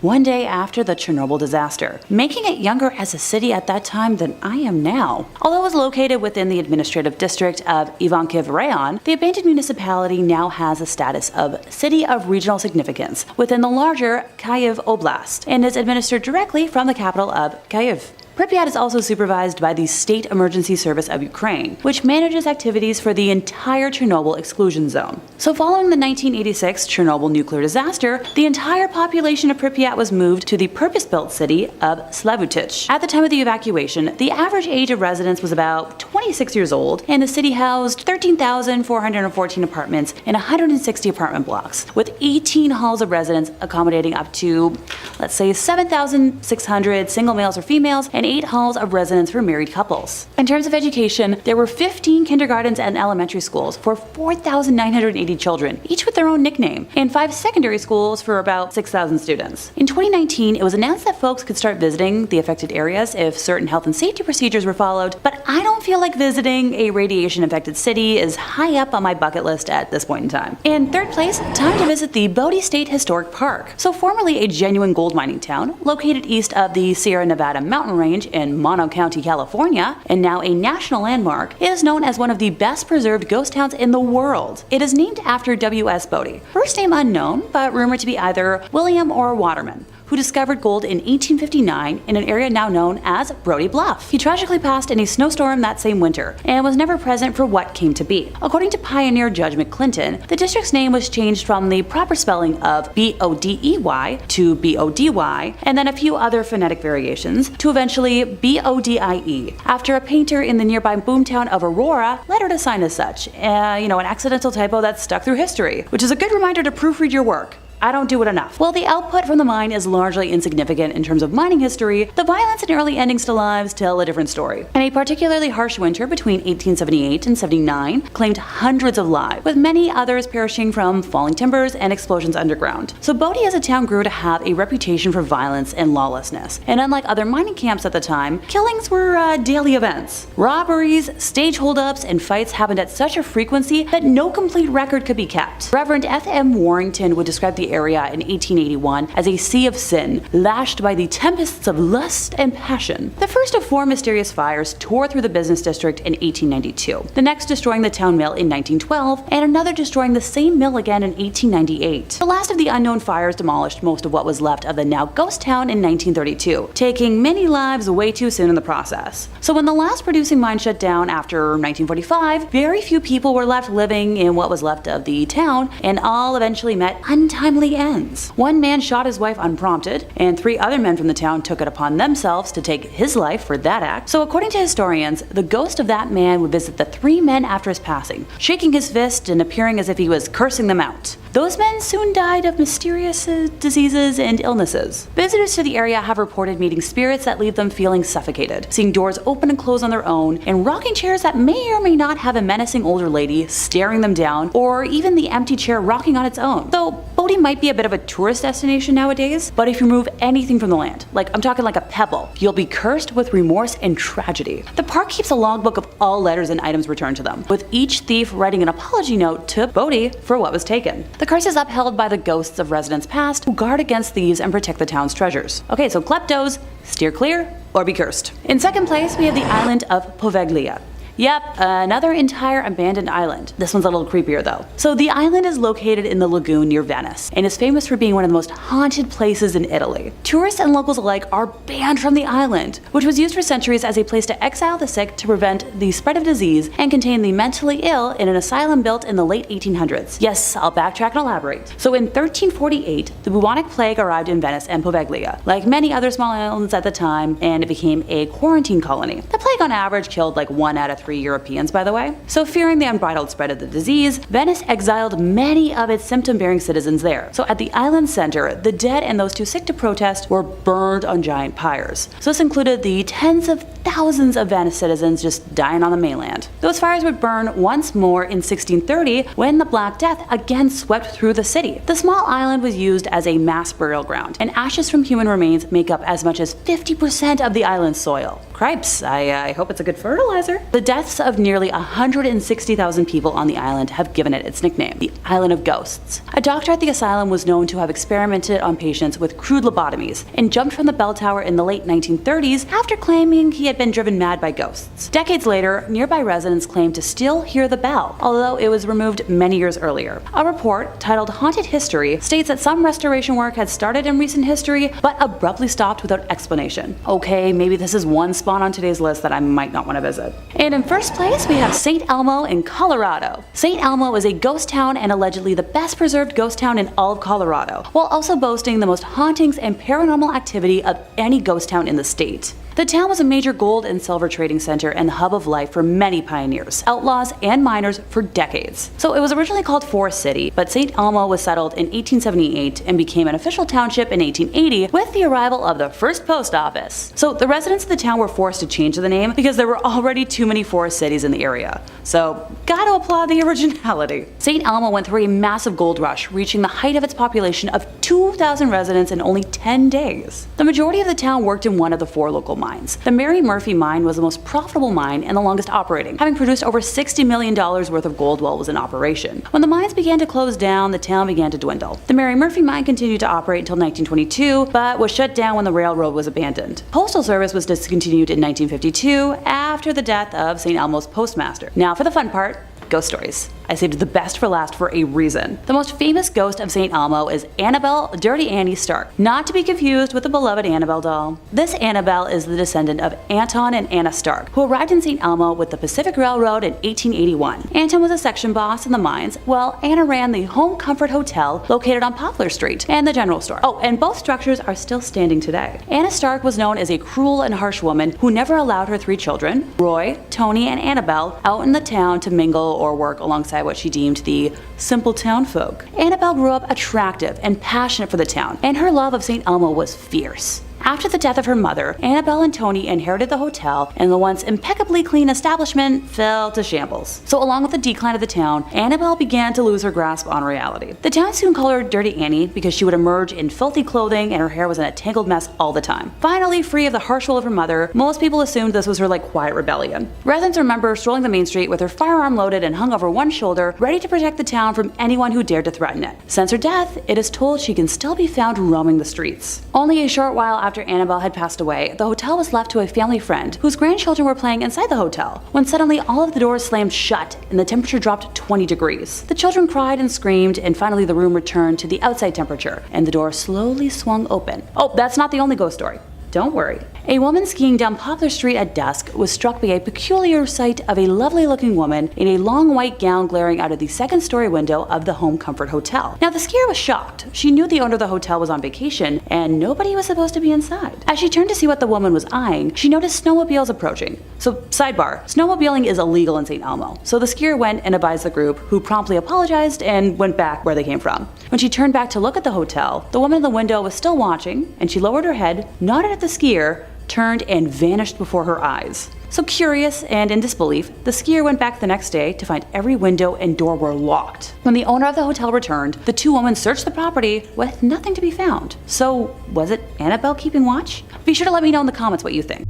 one day after the Chernobyl disaster, making it younger as a city at that time than I am now. Although it was located within the administrative district of Ivankiv Rayon, the abandoned municipality now has a status of City of Regional Significance within the larger Kyiv Oblast and is administered directly from the capital of Kyiv. Pripyat is also supervised by the State Emergency Service of Ukraine, which manages activities for the entire Chernobyl exclusion zone. So following the 1986 Chernobyl nuclear disaster, the entire population of Pripyat was moved to the purpose-built city of Slavutich. At the time of the evacuation, the average age of residents was about 26 years old, and the city housed 13,414 apartments in 160 apartment blocks, with 18 halls of residence accommodating up to, let's say, 7,600 single males or females, and 8 halls of residence for married couples. In terms of education, there were 15 kindergartens and elementary schools for 4,980 children, each with their own nickname, and 5 secondary schools for about 6,000 students. In 2019, it was announced that folks could start visiting the affected areas if certain health and safety procedures were followed, but I don't feel like visiting a radiation-affected city is high up on my bucket list at this point in time. In 3rd place, time to visit the Bodie State Historic Park. So formerly a genuine gold mining town, located east of the Sierra Nevada mountain range in Mono County, California, and now a national landmark, it is known as one of the best preserved ghost towns in the world. It is named after W.S. Bodie, first name unknown, but rumored to be either William or Waterman, who who discovered gold in 1859 in an area now known as Brody Bluff. He tragically passed in a snowstorm that same winter and was never present for what came to be. According to pioneer Judge McClinton, the district's name was changed from the proper spelling of B-O-D-E-Y to B-O-D-Y, and then a few other phonetic variations, to eventually B-O-D-I-E, after a painter in the nearby boomtown of Aurora lettered a sign as such. An accidental typo that's stuck through history, which is a good reminder to proofread your work. I don't do it enough. While the output from the mine is largely insignificant in terms of mining history, the violence and early endings to lives tell a different story. And a particularly harsh winter between 1878 and 79 claimed hundreds of lives, with many others perishing from falling timbers and explosions underground. So Bodie as a town grew to have a reputation for violence and lawlessness. And unlike other mining camps at the time, killings were daily events. Robberies, stage holdups, and fights happened at such a frequency that no complete record could be kept. Reverend F.M. Warrington would describe the area in 1881 as a sea of sin, lashed by the tempests of lust and passion. The first of 4 mysterious fires tore through the business district in 1892, the next destroying the town mill in 1912, and another destroying the same mill again in 1898. The last of the unknown fires demolished most of what was left of the now ghost town in 1932, taking many lives way too soon in the process. So when the last producing mine shut down after 1945, very few people were left living in what was left of the town, and all eventually met untimely ends. One man shot his wife unprompted, and 3 other men from the town took it upon themselves to take his life for that act. So according to historians, the ghost of that man would visit the 3 men after his passing, shaking his fist and appearing as if he was cursing them out. Those men soon died of mysterious diseases and illnesses. Visitors to the area have reported meeting spirits that leave them feeling suffocated, seeing doors open and close on their own, and rocking chairs that may or may not have a menacing older lady staring them down, or even the empty chair rocking on its own. Though Bodie might be a bit of a tourist destination nowadays, but if you remove anything from the land, I'm talking like a pebble, you'll be cursed with remorse and tragedy. The park keeps a logbook of all letters and items returned to them, with each thief writing an apology note to Bodie for what was taken. The curse is upheld by the ghosts of residents past who guard against thieves and protect the town's treasures. Okay, so kleptos, steer clear or be cursed. In second place, we have the island of Poveglia. Yep, another entire abandoned island. This one's a little creepier though. So the island is located in the lagoon near Venice, and is famous for being one of the most haunted places in Italy. Tourists and locals alike are banned from the island, which was used for centuries as a place to exile the sick to prevent the spread of disease and contain the mentally ill in an asylum built in the late 1800s. Yes, I'll backtrack and elaborate. So in 1348, the bubonic plague arrived in Venice and Poveglia, like many other small islands at the time, and it became a quarantine colony. The plague on average killed 1 out of 3 Europeans, by the way. So fearing the unbridled spread of the disease, Venice exiled many of its symptom-bearing citizens there. So at the island center, the dead and those too sick to protest were burned on giant pyres. So this included the tens of thousands of Venice citizens just dying on the mainland. Those fires would burn once more in 1630 when the Black Death again swept through the city. The small island was used as a mass burial ground, and ashes from human remains make up as much as 50% of the island's soil. Cripes, I hope it's a good fertilizer. The deaths of nearly 160,000 people on the island have given it its nickname, the Island of Ghosts. A doctor at the asylum was known to have experimented on patients with crude lobotomies and jumped from the bell tower in the late 1930s after claiming he had been driven mad by ghosts. Decades later, nearby residents claimed to still hear the bell, although it was removed many years earlier. A report titled Haunted History states that some restoration work had started in recent history, but abruptly stopped without explanation. Okay, maybe this is one spot on today's list that I might not want to visit. And in first place, we have St. Elmo in Colorado. St. Elmo is a ghost town and allegedly the best preserved ghost town in all of Colorado, while also boasting the most hauntings and paranormal activity of any ghost town in the state. The town was a major gold and silver trading center and the hub of life for many pioneers, outlaws, and miners for decades. So it was originally called Forest City, but St. Elmo was settled in 1878 and became an official township in 1880 with the arrival of the first post office. So the residents of the town were forced to change the name because there were already too many forest cities in the area. So gotta applaud the originality. St. Elmo went through a massive gold rush, reaching the height of its population of 2,000 residents in only 10 days. The majority of the town worked in one of the 4 local mines. The Mary Murphy mine was the most profitable mine and the longest operating, having produced over $60 million worth of gold while it was in operation. When the mines began to close down, the town began to dwindle. The Mary Murphy mine continued to operate until 1922, but was shut down when the railroad was abandoned. Postal service was discontinued in 1952 after the death of St. Elmo's postmaster. Now for the fun part, ghost stories. I saved the best for last for a reason. The most famous ghost of St. Elmo is Annabelle Dirty Annie Stark, not to be confused with the beloved Annabelle doll. This Annabelle is the descendant of Anton and Anna Stark, who arrived in St. Elmo with the Pacific Railroad in 1881. Anton was a section boss in the mines, while Anna ran the Home Comfort Hotel located on Poplar Street and the general store. Oh, and both structures are still standing today. Anna Stark was known as a cruel and harsh woman who never allowed her 3 children, Roy, Tony, and Annabelle, out in the town to mingle or work alongside what she deemed the simple town folk. Annabelle grew up attractive and passionate for the town, and her love of St. Elmo was fierce. After the death of her mother, Annabelle and Tony inherited the hotel, and the once impeccably clean establishment fell to shambles. So along with the decline of the town, Annabelle began to lose her grasp on reality. The town soon called her Dirty Annie because she would emerge in filthy clothing and her hair was in a tangled mess all the time. Finally, free of the harsh rule of her mother, most people assumed this was her quiet rebellion. Residents remember strolling the main street with her firearm loaded and hung over one shoulder, ready to protect the town from anyone who dared to threaten it. Since her death, it is told she can still be found roaming the streets. Only a short while after Annabelle had passed away, the hotel was left to a family friend whose grandchildren were playing inside the hotel, when suddenly all of the doors slammed shut and the temperature dropped 20 degrees. The children cried and screamed, and finally the room returned to the outside temperature, and the door slowly swung open. Oh, that's not the only ghost story. Don't worry. A woman skiing down Poplar Street at dusk was struck by a peculiar sight of a lovely-looking woman in a long white gown glaring out of the second-story window of the Home Comfort Hotel. Now, the skier was shocked. She knew the owner of the hotel was on vacation, and nobody was supposed to be inside. As she turned to see what the woman was eyeing, she noticed snowmobiles approaching. So, sidebar, snowmobiling is illegal in St. Elmo, so the skier went and advised the group, who promptly apologized and went back where they came from. When she turned back to look at the hotel, the woman in the window was still watching, and she lowered her head, nodded at the skier, turned and vanished before her eyes. So curious and in disbelief, the skier went back the next day to find every window and door were locked. When the owner of the hotel returned, the 2 women searched the property with nothing to be found. So was it Annabelle keeping watch? Be sure to let me know in the comments what you think.